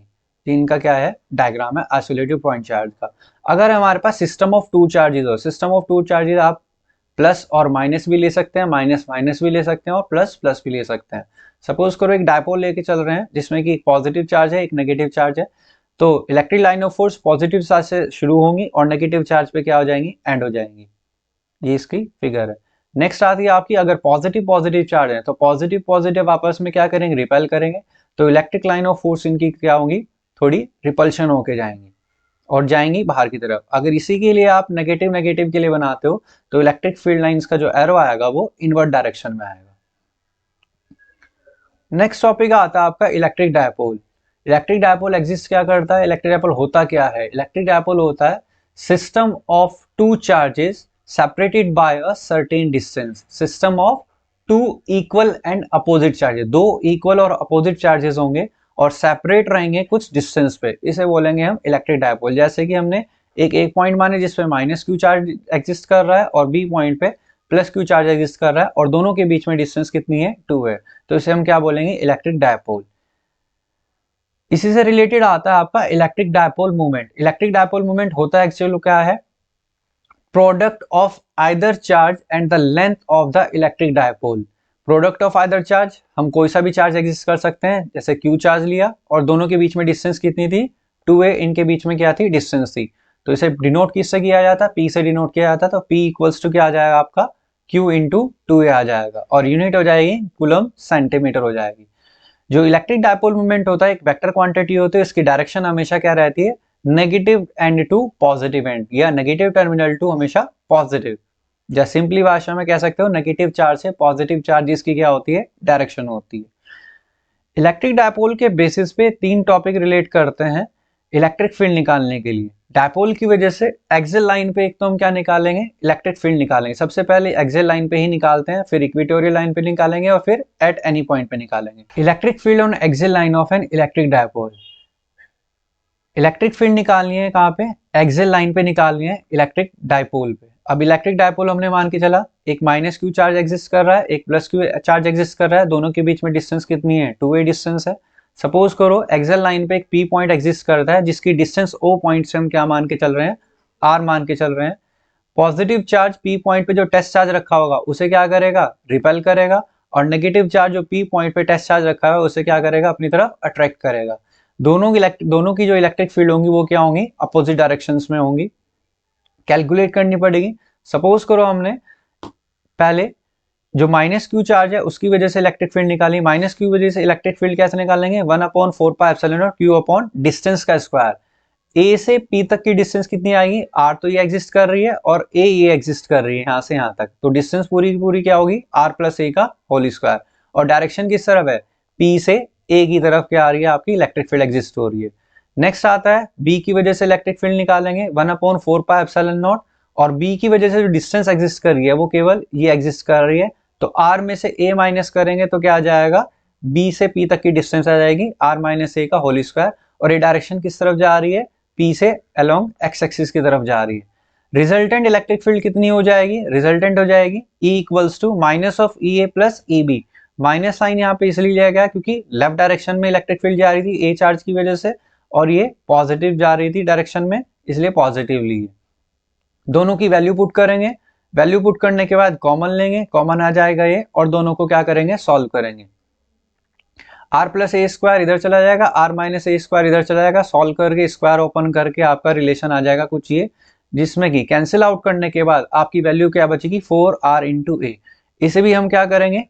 [SPEAKER 1] इनका क्या है, डायग्राम है आइसोलेटिव पॉइंट चार्ज का। अगर हमारे पास सिस्टम ऑफ टू चार्जेस हो, सिस्टम ऑफ टू चार्जेस आप प्लस और माइनस भी ले सकते हैं, माइनस माइनस भी ले सकते हैं और प्लस प्लस भी ले सकते हैं। सपोज करो एक डायपोल लेके चल रहे हैं जिसमें कि एक पॉजिटिव चार्ज है, एक नेगेटिव चार्ज है, तो electric line of force positive charge से शुरू होंगी और नेगेटिव चार्ज पे क्या हो जाएंगी, एंड हो जाएंगी। ये इसकी फिगर है। नेक्स्ट आती है आपकी, अगर पॉजिटिव पॉजिटिव चार्ज है तो पॉजिटिव पॉजिटिव आपस में क्या करेंगे, रिपेल करेंगे, तो इलेक्ट्रिक लाइन ऑफ फोर्स इनकी क्या होगी, थोड़ी रिपल्शन होके जाएंगी और जाएंगी बाहर की तरफ। अगर इसी के लिए आप नेगेटिव नेगेटिव के लिए बनाते हो तो इलेक्ट्रिक फील्ड लाइंस का जो एरो आएगा वो इनवर्ट डायरेक्शन में आएगा। नेक्स्ट टॉपिक आता है आपका electric dipole. Electric dipole exist क्या करता है, इलेक्ट्रिक डायपोल होता क्या है, इलेक्ट्रिक डायपोल होता है system of two charges separated by a certain distance, system of two equal and opposite charges। दो equal और opposite charges होंगे और separate रहेंगे कुछ distance पे, इसे बोलेंगे हम इलेक्ट्रिक डायपोल। जैसे कि हमने एक पॉइंट माने जिसपे माइनस क्यू चार्ज एग्जिस्ट कर रहा है और बी पॉइंट पे प्लस क्यू चार्ज एग्जिस्ट कर रहा है और दोनों के बीच में डिस्टेंस कितनी है, 2 है, तो इसे हम क्या बोलेंगे, इलेक्ट्रिक डायपोल। इसी से रिलेटेड आता है आपका electric dipole movement. Electric dipole movement होता है एक्चुअली क्या है, product of either charge and the length of the electric dipole. Product of either charge, हम कोई सा भी चार्ज एग्जिस्ट कर सकते हैं, जैसे क्यू चार्ज लिया और दोनों के बीच में डिस्टेंस कितनी थी, 2a, इनके बीच में क्या थी, डिस्टेंस थी, तो इसे डिनोट किससे किया जाता है, P से डिनोट किया जाता है। तो P इक्वल्स टू क्या आ जाएगा आपका, Q इंटू 2A आ जाएगा और यूनिट हो जाएगी कूलम सेंटीमीटर हो जाएगी। जो इलेक्ट्रिक डायपोल मूवमेंट होता है एक वेक्टर क्वांटिटी होती है, इसकी डायरेक्शन हमेशा क्या रहती है, negative end to positive end या नेगेटिव टर्मिनल टू हमेशा पॉजिटिव। या सिंपली भाषा में कह सकते हो नेगेटिव चार्ज से पॉजिटिव चार्ज की क्या होती है, डायरेक्शन होती है। इलेक्ट्रिक डायपोल के बेसिस पे 3 टॉपिक रिलेट करते हैं इलेक्ट्रिक फील्ड निकालने के लिए। डायपोल की वजह से एक्सियल लाइन पे एक तो हम क्या निकालेंगे, इलेक्ट्रिक फील्ड निकालेंगे। सबसे पहले एक्सियल लाइन पे ही निकालते हैं, फिर इक्वेटोरियल लाइन पे निकालेंगे और फिर एट एनी पॉइंट पे निकालेंगे। Electric field on axial line of an electric dipole. Electric field निकालनी है कहाँ पे, एक्सियल लाइन पे निकालनी है इलेक्ट्रिक डायपोल पे। अब इलेक्ट्रिक डायपोल हमने मान के चला एक माइनस क्यू चार्ज एग्जिस्ट कर रहा है, एक प्लस क्यू चार्ज एग्जिस्ट कर रहा है, दोनों के बीच में डिस्टेंस कितनी है, 2a डिस्टेंस है। सपोज करो एक्सियल लाइन पे एक P पॉइंट एग्जिस्ट करता है जिसकी डिस्टेंस O पॉइंट से हम क्या मान के चल रहे हैं, R मान के चल रहे हैं। पॉजिटिव चार्ज P पॉइंट पे जो टेस्ट चार्ज रखा होगा उसे क्या करेगा, रिपेल करेगा, और नेगेटिव चार्ज जो P पॉइंट पे टेस्ट चार्ज रखा है उसे क्या करेगा, अपनी तरफ अट्रैक्ट करेगा। दोनों की जो इलेक्ट्रिक फील्ड होंगी वो क्या होंगी, अपोजिट डायरेक्शंस में होंगी। कैलकुलेट करनी पड़ेगी। सपोज करो हमने पहले जो माइनस क्यू चार्ज है उसकी वजह से इलेक्ट्रिक फील्ड निकाली। माइनस क्यू वजह से इलेक्ट्रिक फील्ड कैसे निकालेंगे, 1/4πε क्यू अपॉन डिस्टेंस का स्क्वायर। ए से पी तक की डिस्टेंस कितनी आएगी, आर तो ये एग्जिस्ट कर रही है और ए ये एग्जिस्ट कर रही है यहाँ से यहाँ तक, तो डिस्टेंस पूरी की पूरी क्या होगी, आर प्लस ए का होल स्क्वायर। और डायरेक्शन किस तरफ है, पी से ए की तरफ क्या आ रही है, आपकी इलेक्ट्रिक फील्ड एग्जिस्ट हो रही है। नेक्स्ट आता है बी की वजह से इलेक्ट्रिक फील्ड निकालेंगे 1/4πε, और बी की वजह से जो डिस्टेंस एग्जिस्ट कर रही है वो केवल ये एग्जिस्ट कर रही है। तो आर में से ए माइनस करेंगे तो क्या आ जाएगा, बी से पी तक की डिस्टेंस आ जाएगी आर माइनस ए का होल स्क्वायर। और ये डायरेक्शन किस तरफ जा रही है, पी से अलोंग एक्स एक्सिस की तरफ जा रही है। रिजल्टेंट इलेक्ट्रिक फील्ड कितनी हो जाएगी, रिजल्टेंट हो जाएगी E equals to minus of E A plus E B. Minus sign यहाँ पे इसलिए लिया गया क्योंकि लेफ्ट डायरेक्शन में इलेक्ट्रिक फील्ड जा रही थी ए चार्ज की वजह से, और ये पॉजिटिव जा रही थी डायरेक्शन में, इसलिए पॉजिटिव ली है। दोनों की वैल्यू पुट करेंगे, वैल्यू पुट करने के बाद कॉमन लेंगे, कॉमन आ जाएगा ये, और दोनों को क्या करेंगे, सॉल्व करेंगे। आर प्लस ए स्क्वायर इधर चला जाएगा, आर माइनस ए स्क्वायर इधर चला जाएगा। सॉल्व करके स्क्वायर ओपन करके आपका रिलेशन आ जाएगा कुछ ये, जिसमें कि कैंसिल आउट करने के बाद आपकी वैल्यू क्या बचेगी, 4r इंटू ए। इसे भी हम क्या करेंगे,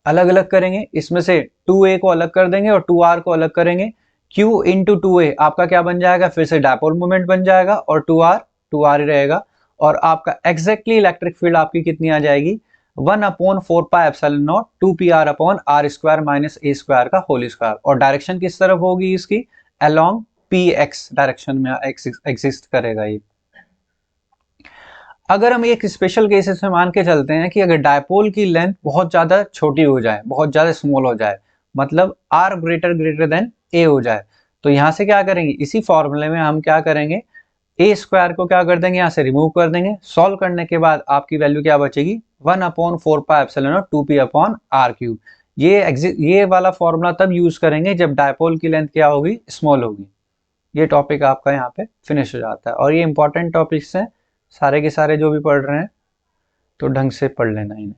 [SPEAKER 1] अलग अलग करेंगे। इसमें से 2a को अलग कर देंगे और 2r को अलग करेंगे। q इंटू 2a आपका क्या बन जाएगा, फिर से डायपोल मोमेंट बन जाएगा, और 2r ही रहेगा। और आपका एग्जैक्टली इलेक्ट्रिक फील्ड आपकी कितनी आ जाएगी, 1/4πε0 2pr upon r square minus a square का होल स्क्वायर। और डायरेक्शन किस तरफ होगी इसकी, अलोंग px डायरेक्शन में एग्जिस्ट करेगा ये। अगर हम एक स्पेशल केसेस में मान के चलते हैं कि अगर डायपोल की लेंथ बहुत ज्यादा छोटी हो जाए, बहुत ज्यादा स्मॉल हो जाए, मतलब r ग्रेटर देन a हो जाए, तो यहां से क्या करेंगे, इसी फॉर्मूले में हम क्या करेंगे, ए स्क्वायर को क्या कर देंगे, यहाँ से रिमूव कर देंगे। सॉल्व करने के बाद आपकी वैल्यू क्या बचेगी, 1/4πε0 2p अपॉन आर क्यूब। ये वाला फॉर्मूला तब यूज करेंगे जब डायपोल की लेंथ क्या होगी, स्मॉल होगी। ये टॉपिक आपका यहाँ पे फिनिश हो जाता है। और ये इंपॉर्टेंट टॉपिक्स हैं, सारे के सारे जो भी पढ़ रहे हैं तो ढंग से पढ़ लेना इन्हें।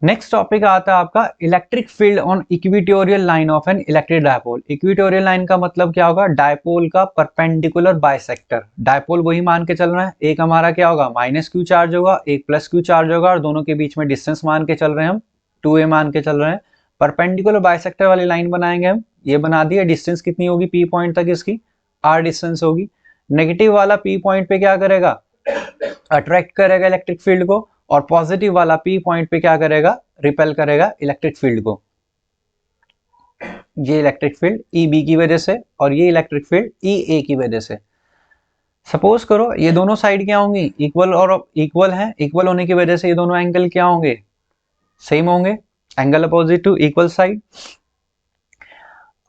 [SPEAKER 1] नेक्स्ट टॉपिक आता है आपका electric field on equatorial line of an electric dipole. Equatorial line का मतलब क्या होगा, डायपोल का परपेंडिकुलर बाइसेक्टर। डायपोल वही मान के चल रहा है, एक हमारा क्या होगा, माइनस क्यू चार्ज होगा, एक प्लस क्यू चार्ज होगा, और दोनों के बीच में डिस्टेंस मान के चल रहे हैं हम, 2a मान के चल रहे हैं। परपेंडिकुलर बाइसेक्टर वाली लाइन बनाएंगे हम, ये बना दिया। डिस्टेंस कितनी होगी P पॉइंट तक, इसकी r डिस्टेंस होगी। नेगेटिव वाला P पॉइंट पे क्या करेगा, अट्रैक्ट करेगा इलेक्ट्रिक फील्ड को, और पॉजिटिव वाला P पॉइंट पे क्या करेगा, रिपेल करेगा इलेक्ट्रिक फील्ड को। ये इलेक्ट्रिक फील्ड EB की वजह से, और ये इलेक्ट्रिक फील्ड EA की वजह से। सपोज करो ये दोनों साइड क्या होंगी, इक्वल और इक्वल है, इक्वल होने की वजह से ये दोनों एंगल क्या होंगे, सेम होंगे, angle opposite to equal side.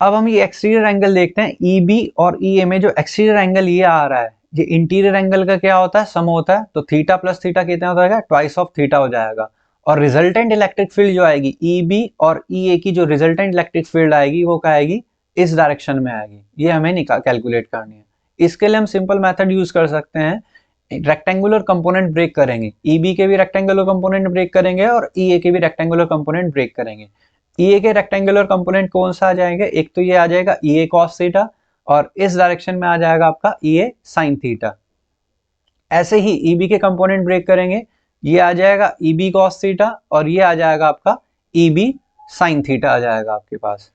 [SPEAKER 1] अब हम ये एक्सटीरियर एंगल देखते हैं, EB और EA में जो एक्सटीरियर एंगल ये आ रहा है, ये इंटीरियर एंगल का क्या होता है, सम होता है। तो थीटा प्लस थीटा कितना हो जाएगा, ट्वाइस ऑफ थीटा हो जाएगा। और रिजल्टेंट इलेक्ट्रिक फील्ड जो आएगी EB और EA की, जो रिजल्टेंट इलेक्ट्रिक फील्ड आएगी वो क्या आएगी, इस डायरेक्शन में आएगी। ये हमें कैलकुलेट करनी है। इसके लिए हम सिंपल मेथड यूज कर सकते हैं, रेक्टेंगुलर कंपोनेंट ब्रेक करेंगे। EB के भी रेक्टेंगुलर कंपोनेंट ब्रेक करेंगे और EA के भी रेक्टेंगुलर कंपोनेंट ब्रेक करेंगे। EA के रेक्टेंगुलर कंपोनेंट कौन सा आ जाएगा, एक तो ये आ जाएगा EA cos थीटा, और इस डायरेक्शन में आ जाएगा आपका ई ए साइन थीटा। ऐसे ही ई बी के कंपोनेंट ब्रेक करेंगे, ये आ जाएगा ई बी कॉस थीटा और ये आ जाएगा आपका ई बी साइन थीटा आ जाएगा आपके पास।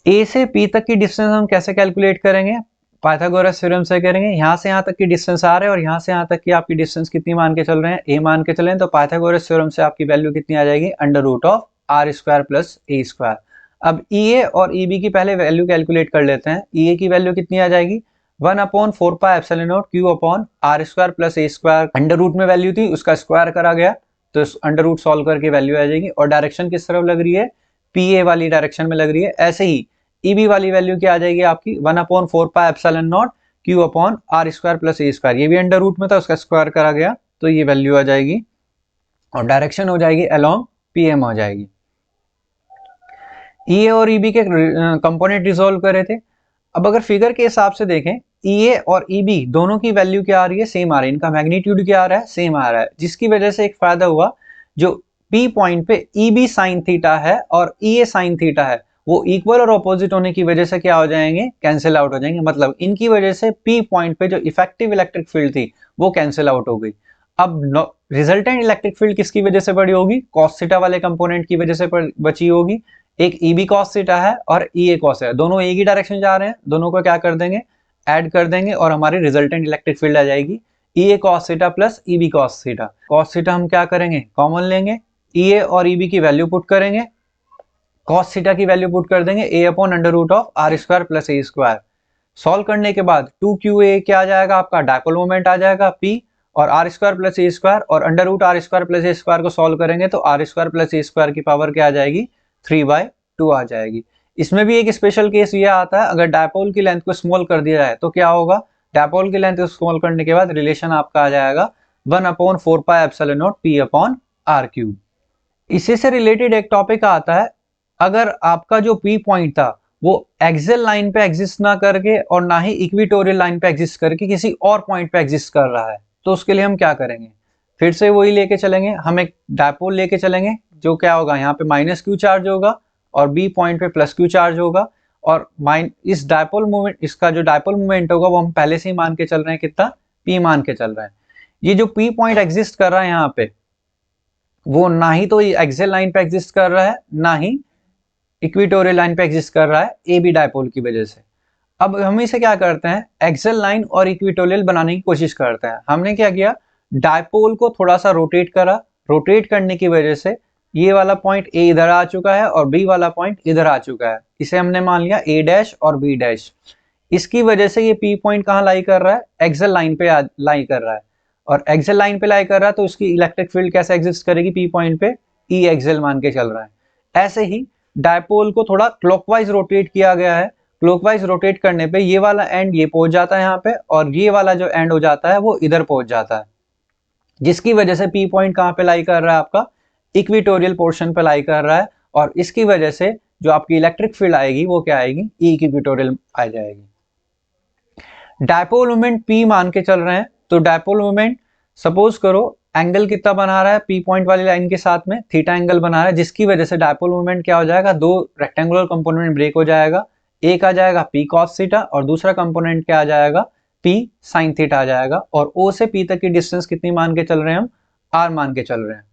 [SPEAKER 1] ए से पी तक की डिस्टेंस हम कैसे कैलकुलेट करेंगे, पाइथागोरस थ्योरम से करेंगे। यहाँ से यहाँ तक की डिस्टेंस आ रहे हैं और यहाँ से यहाँ तक की आपकी डिस्टेंस कितनी मान के चल रहे हैं, ए मान के चलें, तो पाइथागोरस थ्योरम से आपकी वैल्यू कितनी आ जाएगी, under root of r square plus A square. अब ई ए और ई बी की पहले वैल्यू कैलकुलेट कर लेते हैं। ई ए की वैल्यू कितनी आ जाएगी, 1/4πε0 q upon r square plus ए स्क्वायर। अंडर रूट में वैल्यू थी, उसका स्क्वायर करा गया तो अंडर रूट सॉल्व करके वैल्यू आ जाएगी। और डायरेक्शन किस तरफ लग रही है, पी ए वाली डायरेक्शन में लग रही है। ऐसे ही ई बी वाली वैल्यू क्या आ जाएगी आपकी, 1/4πε0 q upon r square plus ए स्क्वायर। ये भी अंडर रूट में था, उसका स्क्वायर करा गया तो ये वैल्यू आ जाएगी और डायरेक्शन हो जाएगी अलोंग पी एम हो जाएगी। ई ए और ई बी के कंपोनेंट रिजोल्व करे थे। अब अगर फिगर के हिसाब से देखें, ई ए और ई बी दोनों की वैल्यू क्या आ रही है, सेम आ रही है। इनका मैग्नीट्यूड क्या आ रहा है, सेम आ रहा है, जिसकी वजह से एक फायदा हुआ, जो पी पॉइंट पे ई बी साइन थीटा है और ई ए साइन थीटा है वो इक्वल और ऑपोजिट होने की वजह से क्या हो जाएंगे, कैंसिल आउट हो जाएंगे। मतलब इनकी वजह से पी पॉइंट पे जो इफेक्टिव इलेक्ट्रिक फील्ड थी वो कैंसिल आउट हो गई। अब रिजल्टेंट इलेक्ट्रिक फील्ड किसकी वजह से बड़ी होगी, कॉस थीटा वाले कंपोनेंट की वजह से बची होगी। एक ई बी कॉस थीटा है और ई ए कॉस है, दोनों एक ही डायरेक्शन जा रहे हैं, दोनों को क्या कर देंगे, ऐड कर देंगे और हमारी रिजल्टेंट इलेक्ट्रिक फील्ड आ जाएगी E a cos theta plus E b cos theta. Cos theta हम क्या करेंगे, कॉमन लेंगे, ई ए और ई बी की वैल्यू पुट करेंगे, कॉस थीटा की वैल्यू पुट कर देंगे a upon under root of r square plus A square. Solve करने के बाद 2qa क्या आ जाएगा आपका, डायपोल मोमेंट आ जाएगा p और आर स्क्वायर प्लस ए स्क्वायर और under root r square plus ए स्क्वायर को सॉल्व करेंगे तो आर स्क्वायर प्लस ए स्क्वायर की पावर क्या आ जाएगी, 3/2 आ जाएगी। इसमें भी एक स्पेशल केस ये आता है, अगर डायपोल की लेंथ को स्मॉल कर दिया जाए तो क्या होगा, डायपोल की लेंथ को स्मॉल करने के बाद रिलेशन आपका आ जाएगा 1/4πε0 p/r³। इसी से रिलेटेड एक टॉपिक आता है, अगर आपका जो पी पॉइंट था वो एक्सियल लाइन पे एग्जिस्ट ना करके और ना ही इक्विटोरियल लाइन पे एग्जिस्ट करके किसी और पॉइंट पे एग्जिस्ट कर रहा है, तो उसके लिए हम क्या करेंगे, फिर से वही लेके चलेंगे, हम एक डायपोल लेके चलेंगे जो क्या होगा, यहाँ पे माइनस क्यू चार्ज होगा और बी पॉइंट पे प्लस क्यू चार्ज होगा और इस डायपोल मोमेंट, इसका जो डायपोल मोमेंट होगा वो हम पहले से ही मान के चल रहे हैं, कितना, पी मान के चल रहे हैं। ये जो पी पॉइंट एग्जिस्ट कर रहा है यहाँ पे, वो ना ही तो एक्सियल लाइन पे एग्जिस्ट कर रहा है ना ही इक्विटोरियल लाइन पे एग्जिस्ट कर रहा है, ए बी डायपोल की वजह से। अब हम इसे क्या करते हैं, एक्सियल लाइन और इक्विटोरियल बनाने की कोशिश करते हैं। हमने क्या किया, डायपोल को थोड़ा सा रोटेट करा, रोटेट करने की वजह से ये वाला पॉइंट ए इधर आ चुका है और बी वाला पॉइंट इधर आ चुका है, इसे हमने मान लिया ए डैश और बी डैश। इसकी वजह से ये पी पॉइंट कहाँ लाई कर रहा है, एक्सियल लाइन पे लाई कर रहा है और एक्सियल लाइन पे लाई कर रहा है तो उसकी इलेक्ट्रिक फील्ड कैसे एग्जिस्ट करेगी, पी पॉइंट पे ई एक्सियल मान के चल रहा है। ऐसे ही डायपोल को थोड़ा क्लॉकवाइज रोटेट किया गया है, क्लॉकवाइज रोटेट करने पे ये वाला एंड ये पहुंच जाता है यहाँ पे और ये वाला जो एंड हो जाता है वो इधर पहुंच जाता है, जिसकी वजह से पी पॉइंट कहाँ पे लाई कर रहा है, आपका इक्विटोरियल पोर्शन पे लाई कर रहा है और इसकी वजह से जो आपकी इलेक्ट्रिक फील्ड आएगी वो क्या आएगी, ई इक्विटोरियल आ जाएगी। डायपोल मोमेंट पी मान के चल रहे हैं तो डायपोल मोमेंट सपोज करो एंगल कितना बना रहा है, पी पॉइंट वाली लाइन के साथ में थीटा एंगल बना रहा है, जिसकी वजह से डायपोल मोमेंट क्या हो जाएगा, दो रेक्टेंगुलर कंपोनेंट ब्रेक हो जाएगा, एक आ जाएगा पी कॉस थीटा और दूसरा कंपोनेंट क्या आ जाएगा, पी साइन थीटा आ जाएगा। और ओ से पी तक की डिस्टेंस कितनी मान के चल रहे हैं, हम आर मान के चल रहे हैं।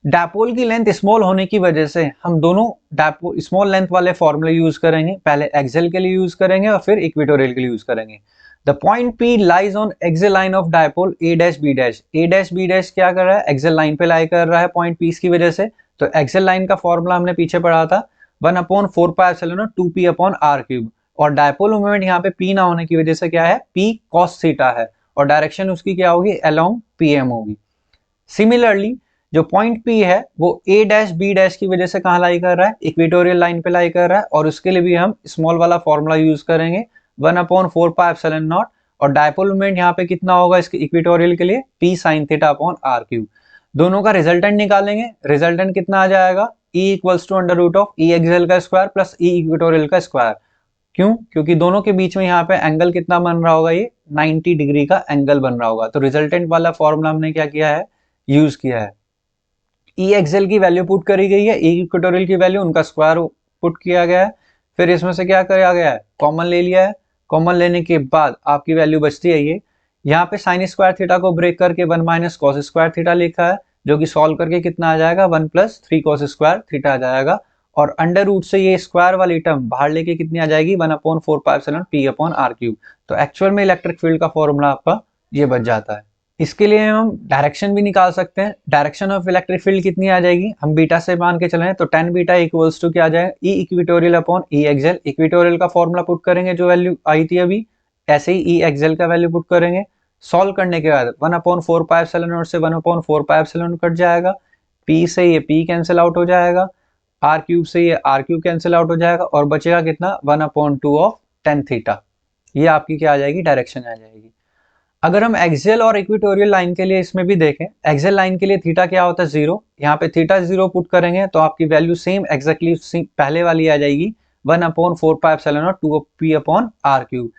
[SPEAKER 1] डायपोल की लेंथ स्मॉल होने की वजह से हम दोनों डायपोल स्मॉल लेंथ वाले फॉर्मूले यूज करेंगे, पहले एक्सियल के लिए यूज करेंगे और फिर इक्विटोरियल के लिए यूज करेंगे। The point P lies on axial line of dipole A dash B dash। A dash B dash क्या कर रहा है, axial line पे लाई कर रहा है पॉइंट P की वजह से। तो axial line का फॉर्मूला हमने पीछे पढ़ा था 1/4πε0 2p/r³। और डायपोल मोमेंट यहाँ पे P ना होने की वजह से क्या है, P cos थीटा है और डायरेक्शन उसकी क्या होगी, along PM होगी। सिमिलरली जो पॉइंट P है वो A डैश B डैश की वजह से कहाँ लाई कर रहा है, इक्वेटोरियल लाइन पे लाई कर रहा है और उसके लिए भी हम स्मॉल वाला फॉर्मूला यूज करेंगे 1/4πε0 और डायपोल मोमेंट यहाँ पे कितना होगा इसके इक्वेटोरियल के लिए, P sin θ/r³। दोनों का रिजल्टेंट निकालेंगे, रिजल्टेंट कितना आ जाएगा, E equals to under root of E axial का स्क्वायर प्लस E इक्वेटोरियल का स्क्वायर। क्यों, क्योंकि दोनों के बीच में यहाँ पे एंगल कितना बन रहा होगा, ये 90 डिग्री का एंगल बन रहा होगा। तो रिजल्टेंट वाला फॉर्मूला हमने क्या किया है, यूज किया है। E एक्सियल की वैल्यू पुट करी गई है, E इक्वेटोरियल की वैल्यू उनका स्क्वायर पुट किया गया है, फिर इसमें से क्या किया गया है, कॉमन ले लिया है। कॉमन लेने के बाद आपकी वैल्यू बचती है ये, यहाँ पे साइन स्क्वायर थीटा को ब्रेक करके 1 माइनस कॉस स्क्वायर थीटा लिखा है, जो कि सॉल्व करके कितना आ जाएगा 1 प्लस 3 कॉस स्क्वायर थीटा आ जाएगा। और अंडर रूट से ये स्क्वायर वाली टर्म बाहर लेके कितनी आ जाएगी 1/4 पी अपॉन आर क्यूब। तो एक्चुअल में इलेक्ट्रिक फील्ड का फॉर्मूला आपका ये बच जाता है। इसके लिए हम डायरेक्शन भी निकाल सकते हैं। डायरेक्शन ऑफ इलेक्ट्रिक फील्ड कितनी आ जाएगी, हम बीटा से मान के चले तो tan बीटा इक्वल्स टू क्या आ जाएगा, ई इक्वेटोरियल अपॉन ई एक्सएल। इक्वेटोरियल का फॉर्मूला पुट करेंगे जो वैल्यू आई थी अभी, ऐसे ही ई एक्सएल का वैल्यू पुट करेंगे। सॉल्व करने के बाद 1/4 से 1/4 कट जाएगा, पी से ये पी कैंसिल आउट हो जाएगा, आर क्यूब से ये आर क्यूब कैंसिल आउट हो जाएगा, और बचेगा कितना 1/2 ऑफ tan थीटा। ये आपकी क्या आ जाएगी, डायरेक्शन आ जाएगी। अगर हम एक्सियल और इक्वेटोरियल लाइन के लिए इसमें भी देखें, एक्सियल लाइन के लिए थीटा क्या होता है 0, यहाँ पे थीटा 0 पुट करेंगे तो आपकी वैल्यू सेम एग्जैक्टली पहले वाली आ जाएगी 1/4 अपॉन आर क्यूब।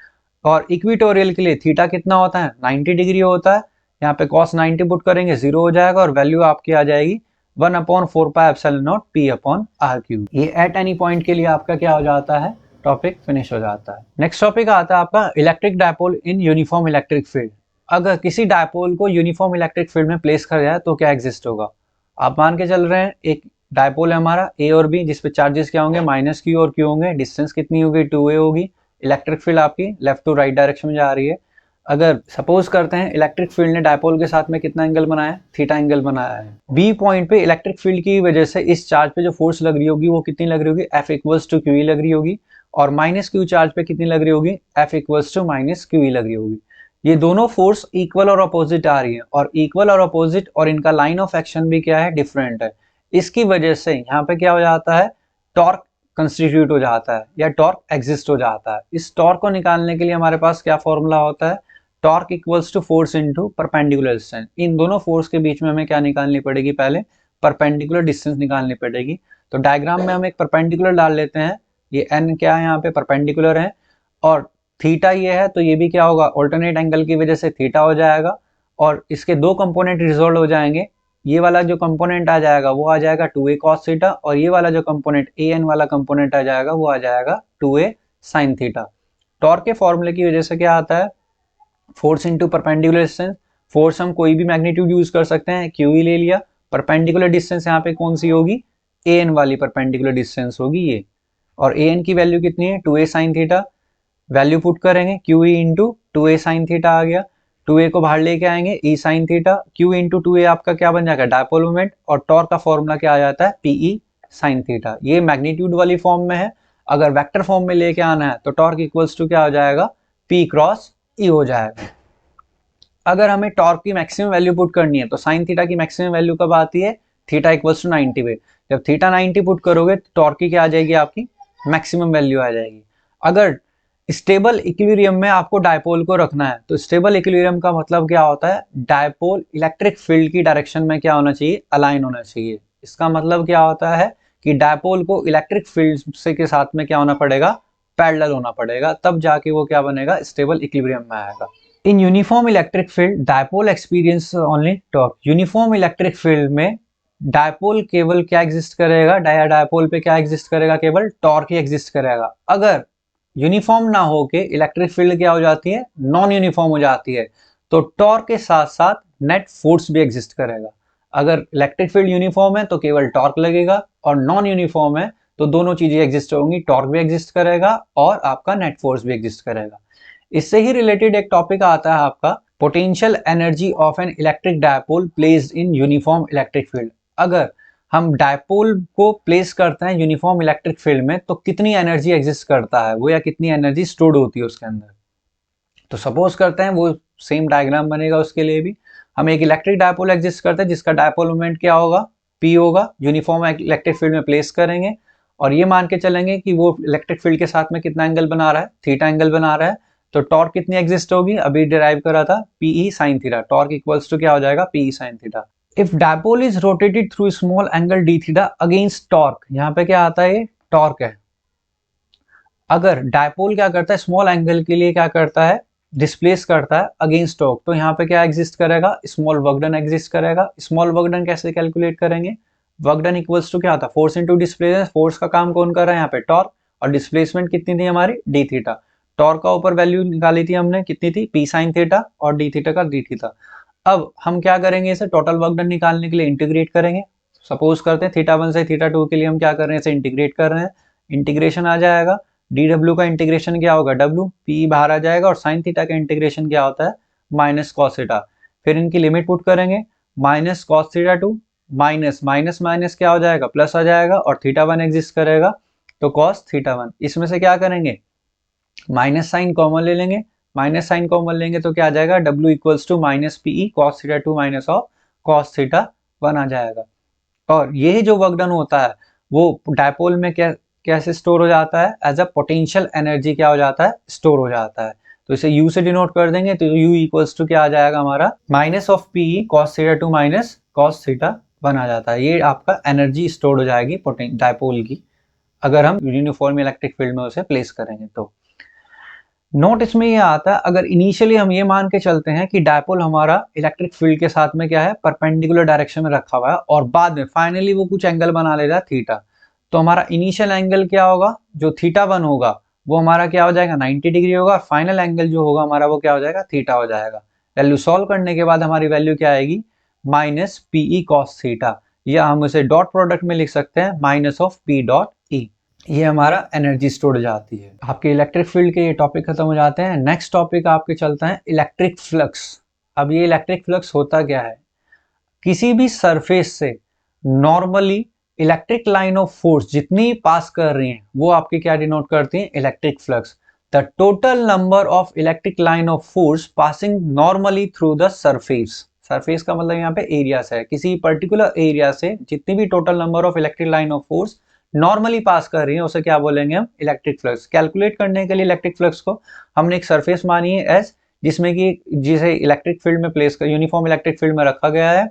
[SPEAKER 1] और इक्वेटोरियल के लिए थीटा कितना होता है 90 डिग्री होता है, यहाँ पे cos 90 पुट करेंगे 0 हो जाएगा, और वैल्यू आपकी आ जाएगी 1/4 पी अपॉन आर क्यूब। ये एट एनी पॉइंट के लिए आपका क्या हो जाता है, टॉपिक फिनिश हो जाता है। नेक्स्ट टॉपिक आता है आपका electric dipole in uniform electric field. अगर किसी डायपोल को यूनिफॉर्म इलेक्ट्रिक फील्ड में प्लेस कर जाए तो क्या एग्जिस्ट होगा। आप मान के चल रहे हैं एक डायपोल है हमारा ए और बी, जिसपे चार्जेस क्या होंगे माइनस क्यू और क्यू होंगे, डिस्टेंस कितनी होगी 2a होगी, इलेक्ट्रिक फील्ड आपकी लेफ्ट टू राइट डायरेक्शन में जा रही है। अगर सपोज करते हैं इलेक्ट्रिक फील्ड ने डायपोल के साथ में कितना एंगल बनाया है, थीटा एंगल बनाया है। बी पॉइंट पे इलेक्ट्रिक फील्ड की वजह से इस चार्ज पे जो फोर्स लग रही होगी वो कितनी लग रही होगी, F इक्वल्स टू क्यू लग रही होगी, और माइनस क्यू चार्ज पे कितनी लग रही होगी, F equals to minus q लग रही होगी। ये दोनों फोर्स इक्वल और अपोजिट आ रही है, और इक्वल और अपोजिट और इनका लाइन ऑफ एक्शन भी क्या है, डिफरेंट है। इसकी वजह से यहाँ पे क्या हो जाता है, टॉर्क कंस्टिट्यूट हो जाता है या टॉर्क एग्जिस्ट हो जाता है। इस टॉर्क को निकालने के लिए हमारे पास क्या फॉर्मूला होता है, torque equals to force into perpendicular distance. इन दोनों फोर्स के बीच में हमें क्या निकालनी पड़ेगी, पहले परपेंडिकुलर डिस्टेंस निकालनी पड़ेगी। तो डायग्राम में हम एक परपेंडिकुलर डाल लेते हैं, ये n क्या है यहाँ पे परपेंडिकुलर है, और थीटा ये है तो ये भी क्या होगा, ऑल्टरनेट एंगल की वजह से थीटा हो जाएगा, और इसके दो कंपोनेंट रिजोल्व हो जाएंगे। ये वाला जो कंपोनेंट आ जाएगा वो आ जाएगा 2a cos थीटा, और ये वाला जो कंपोनेंट an वाला कंपोनेंट आ जाएगा वो आ जाएगा 2a sin थीटा। टॉर्क के फॉर्मूले की वजह से क्या आता है, force into perpendicular distance. Force हम कोई भी मैग्नीट्यूड यूज कर सकते हैं, क्यू ले लिया। परपेंडिकुलर डिस्टेंस यहाँ पे कौन सी होगी, an वाली परपेंडिकुलर डिस्टेंस होगी ये, और an की वैल्यू कितनी है 2a sin theta. Value put करेंगे QE into 2a sin theta आ गया, 2a को बाहर लेके आएंगे E sin theta, Q into 2a आपका क्या बन जाएगा, डायपोल मोमेंट, और टॉर्क का फॉर्मूला क्या आ जाता है PE sin थीटा। ये मैग्नीट्यूड वाली फॉर्म में है। अगर वेक्टर फॉर्म में लेके आना है तो टॉर्क इक्वल्स टू क्या हो जाएगा, P क्रॉस E हो जाएगा। अगर हमें टॉर्क की मैक्सिमम वैल्यू पुट करनी है तो साइन थीटा की मैक्सिमम वैल्यू कब आती है, थीटा इक्वल्स टू 90 पे। जब थीटा 90 पुट करोगे तो टॉर्क की क्या आ जाएगी, आपकी मैक्सिमम वैल्यू आ जाएगी। अगर स्टेबल इक्विलिब्रियम में आपको डायपोल को रखना है तो स्टेबल इक्विलिब्रियम का मतलब क्या होता है, डायपोल इलेक्ट्रिक फील्ड की डायरेक्शन में क्या होना चाहिए, अलाइन होना चाहिए। इसका मतलब क्या होता है कि डायपोल को इलेक्ट्रिक फील्ड से के साथ में क्या होना पड़ेगा, पैरेलल होना पड़ेगा, तब जाके वो क्या बनेगा, स्टेबल इक्विलिब्रियम में आएगा। In uniform electric field dipole experience only torque. Uniform electric field में डायपोल केवल क्या एग्जिस्ट करेगा, डायपोल पे क्या एग्जिस्ट करेगा, केवल टॉर्क ही एग्जिस्ट करेगा। अगर यूनिफॉर्म ना होके इलेक्ट्रिक फील्ड क्या हो जाती है, नॉन यूनिफॉर्म हो जाती है, तो टॉर्क के साथ साथ नेट फोर्स भी एग्जिस्ट करेगा। अगर इलेक्ट्रिक फील्ड यूनिफॉर्म है तो केवल टॉर्क लगेगा, और नॉन यूनिफॉर्म है तो दोनों चीजें एग्जिस्ट होंगी, टॉर्क भी एग्जिस्ट करेगा और आपका नेट फोर्स भी एग्जिस्ट करेगा। इससे ही रिलेटेड एक टॉपिक आता है आपका potential energy of an electric dipole placed in uniform electric field. अगर हम डायपोल को प्लेस करते हैं यूनिफॉर्म इलेक्ट्रिक फील्ड में तो कितनी एनर्जी एग्जिस्ट करता है वो, या कितनी एनर्जी स्टोर्ड होती है उसके अंदर। तो सपोज करते हैं वो सेम डायग्राम बनेगा, उसके लिए भी हम एक इलेक्ट्रिक डायपोल एग्जिस्ट करते हैं जिसका डायपोल मोमेंट क्या होगा, P होगा। यूनिफॉर्म इलेक्ट्रिक फील्ड में प्लेस करेंगे और ये मान के चलेंगे कि वो इलेक्ट्रिक फील्ड के साथ में कितना एंगल बना रहा है, थीटा एंगल बना रहा है। तो टॉर्क कितनी एग्जिस्ट होगी, अभी डिराइव करा था PE sin theta. Torque equals to क्या हो जाएगा, PE sin theta. If dipole is rotated through small angle d theta against torque, यहाँ पे क्या आता है, ये टॉर्क है। अगर डायपोल क्या करता है, स्मॉल एंगल के लिए क्या करता है, डिस्प्लेस करता है अगेंस्ट टॉर्क, तो यहाँ पे क्या एग्जिस्ट करेगा, स्मॉल वर्क डन एग्जिस्ट करेगा। स्मॉल वर्क डन कैसे कैलकुलेट करेंगे, वर्क डन इक्वल्स टू क्या आता है, फोर्स इनटू डिस्प्लेसमेंट। फोर्स का काम कौन कर रहा है यहाँ पे, टॉर्क, और डिस्प्लेसमेंट कितनी थी हमारी डी थीटा। टॉर्क का ऊपर वैल्यू निकाली थी हमने, कितनी थी पी साइन थीटा, और डी थीटा का डी थीटा। अब हम क्या करेंगे, इसे टोटल वर्क डन निकालने के लिए इंटीग्रेट करेंगे। सपोज करते हैं थीटा 1 से थीटा 2 के लिए हम क्या कर रहे हैं, इसे इंटीग्रेट कर रहे हैं। इंटीग्रेशन आ जाएगा, डी डब्ल्यू का इंटीग्रेशन क्या होगा डब्ल्यू, पी बाहर आ जाएगा, और साइन थीटा का इंटीग्रेशन क्या होता है माइनस कॉस थीटा। फिर इनकी लिमिट पुट करेंगे, minus cos theta 2 minus minus minus क्या हो जाएगा प्लस आ जाएगा, और थीटा 1 एग्जिस्ट करेगा तो कॉस थीटा 1। इसमें से क्या करेंगे, माइनस साइन कॉमन ले लेंगे, माइनस साइन कॉमन लेंगे तो क्या आ जाएगा W equals to minus PE cos theta 2 minus of cos theta 1 आ जाएगा। और ये जो वर्क डन होता है वो डायपोल में कैसे स्टोर हो जाता है, एज अ पोटेंशियल एनर्जी क्या हो जाता है स्टोर हो जाता है। तो इसे U से डिनोट कर देंगे, तो U इक्वल्स टू क्या आ जाएगा हमारा minus of PE cos theta 2 minus cos theta 1 आ जाता है। ये आपका एनर्जी स्टोर हो जाएगी डायपोल की, अगर हम यूनिफॉर्म इलेक्ट्रिक फील्ड में उसे प्लेस करेंगे तो। नोट इसमें ये आता है, अगर इनिशियली हम ये मान के चलते हैं कि डायपोल हमारा इलेक्ट्रिक फील्ड के साथ में क्या है परपेंडिकुलर डायरेक्शन में रखा हुआ है, और बाद में फाइनली वो कुछ एंगल बना लेगा थीटा, तो हमारा इनिशियल एंगल क्या होगा, जो थीटा 1 होगा वो हमारा क्या हो जाएगा 90 डिग्री होगा, और फाइनल एंगल जो होगा हमारा वो क्या हो जाएगा थीटा हो जाएगा। वैल्यू सॉल्व करने के बाद हमारी वैल्यू क्या आएगी माइनस पीई कॉस थीटा, या हम उसे डॉट प्रोडक्ट में लिख सकते हैं minus of P dot E. ये हमारा एनर्जी स्टोर हो जाती है। आपके इलेक्ट्रिक फील्ड के ये टॉपिक खत्म हो जाते हैं। नेक्स्ट टॉपिक आपके चलता है इलेक्ट्रिक फ्लक्स। अब ये इलेक्ट्रिक फ्लक्स होता क्या है, किसी भी सरफेस से normally electric line of force जितनी पास कर रही है वो आपकी क्या डिनोट करती है electric flux. The total number of electric line of force passing normally through the surface. Surface का मतलब यहाँ पे एरिया से है, किसी पर्टिकुलर एरिया से जितनी भी total number of electric line of force normally pass कर रही है उसे क्या बोलेंगे हम इलेक्ट्रिक फ्लक्स। कैलकुलेट करने के लिए इलेक्ट्रिक फ्लक्स को हमने एक सरफेस मानी है एस, जिसमें कि जिसे इलेक्ट्रिक फील्ड में प्लेस कर यूनिफॉर्म इलेक्ट्रिक फील्ड में रखा गया है।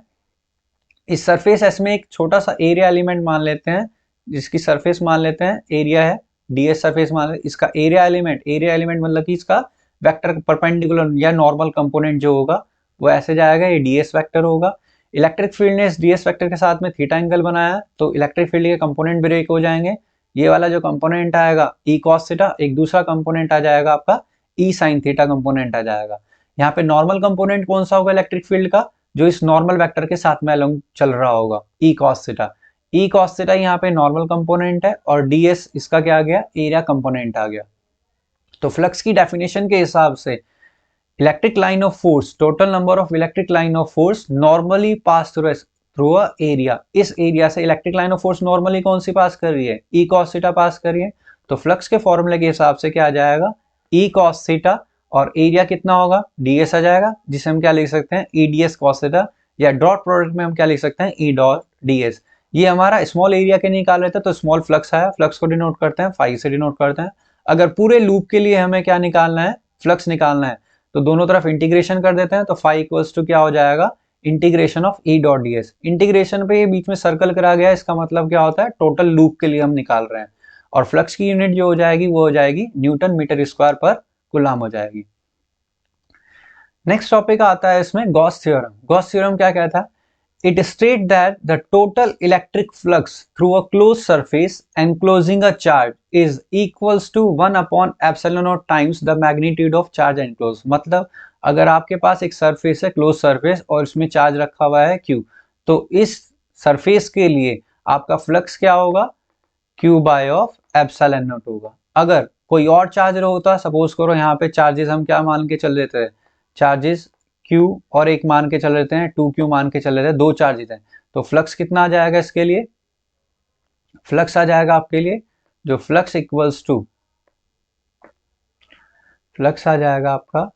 [SPEAKER 1] इस सरफेस एस में एक छोटा सा एरिया एलिमेंट मान लेते हैं, जिसकी सरफेस मान लेते हैं एरिया है, डीएस सरफेस मान लेते, इसका एरिया एलिमेंट मतलब कि इसका वेक्टर परपेंडिकुलर या नॉर्मल कंपोनेंट जो होगा वो ऐसे जाएगा, ये डीएस वेक्टर होगा। इलेक्ट्रिक फील्ड ने इस डीएस वेक्टर के साथ में थीटा एंगल बनाया, तो इलेक्ट्रिक फील्ड के कंपोनेंट ब्रेक हो जाएंगे। ये वाला जो कंपोनेंट आएगा ई कॉस थीटा, एक दूसरा कंपोनेंट आ जाएगा आपका ई साइन थीटा कंपोनेंट आ जाएगा। यहाँ पे नॉर्मल कंपोनेंट कौन सा होगा इलेक्ट्रिक फील्ड का, जो इस नॉर्मल वेक्टर के साथ में अलोंग चल रहा होगा E cos theta. E cos theta यहाँ पे नॉर्मल कंपोनेंट है, और डीएस इसका क्या आ गया एरिया कंपोनेंट आ गया। तो फ्लक्स की डेफिनेशन के हिसाब से electric line of force, total number of electric line of force normally pass through a area. इस एरिया से electric line of force normally कौन सी पास कर रही है ई कॉस थीटा पास कर रही है। तो फ्लक्स के फॉर्मूले के हिसाब से क्या आ जाएगा ई कॉस थीटा, और एरिया कितना होगा ds आ जाएगा, जिसे हम क्या लिख सकते हैं ई ds cos थीटा, या डॉट प्रोडक्ट में हम क्या लिख सकते हैं ई डॉट ds। ये हमारा स्मॉल एरिया के निकाल रहे थे तो स्मॉल फ्लक्स आया, फ्लक्स को डिनोट करते हैं फाई से डिनोट करते हैं। अगर पूरे लूप के लिए हमें क्या निकालना है फ्लक्स निकालना है, तो दोनों तरफ इंटीग्रेशन कर देते हैं, तो फाई इक्वल्स टू क्या हो जाएगा integration of E dot ds। Integration पे ये बीच में सर्कल करा गया, इसका मतलब क्या होता है टोटल लूप के लिए हम निकाल रहे हैं, और फ्लक्स की यूनिट जो हो जाएगी वो हो जाएगी न्यूटन मीटर स्क्वायर पर कूलम हो जाएगी। नेक्स्ट टॉपिक आता है इसमें गॉस थ्योरम। गॉस थ्योरम क्या कहता है, it state that the total electric flux through a close surface enclosing a charge is equals to 1 upon epsilon not times the magnitude of charge enclose. मतलब अगर आपके पास एक सरफेस है close surface और इसमें चार्ज रखा हुआ है Q, तो इस सरफेस के लिए आपका फ्लक्स क्या होगा Q by of epsilon not होगा। अगर कोई और चार्ज होता, सपोज करो यहाँ पे चार्जेस हम क्या मान के चल देते हैं चार्जेस Q और एक मान के चल रहे हैं 2Q मान के चल रहे हैं, दो चार्जेस हैं, तो फ्लक्स कितना आ जाएगा इसके लिए, फ्लक्स आ जाएगा आपके लिए जो फ्लक्स इक्वल्स टू फ्लक्स आ जाएगा आपका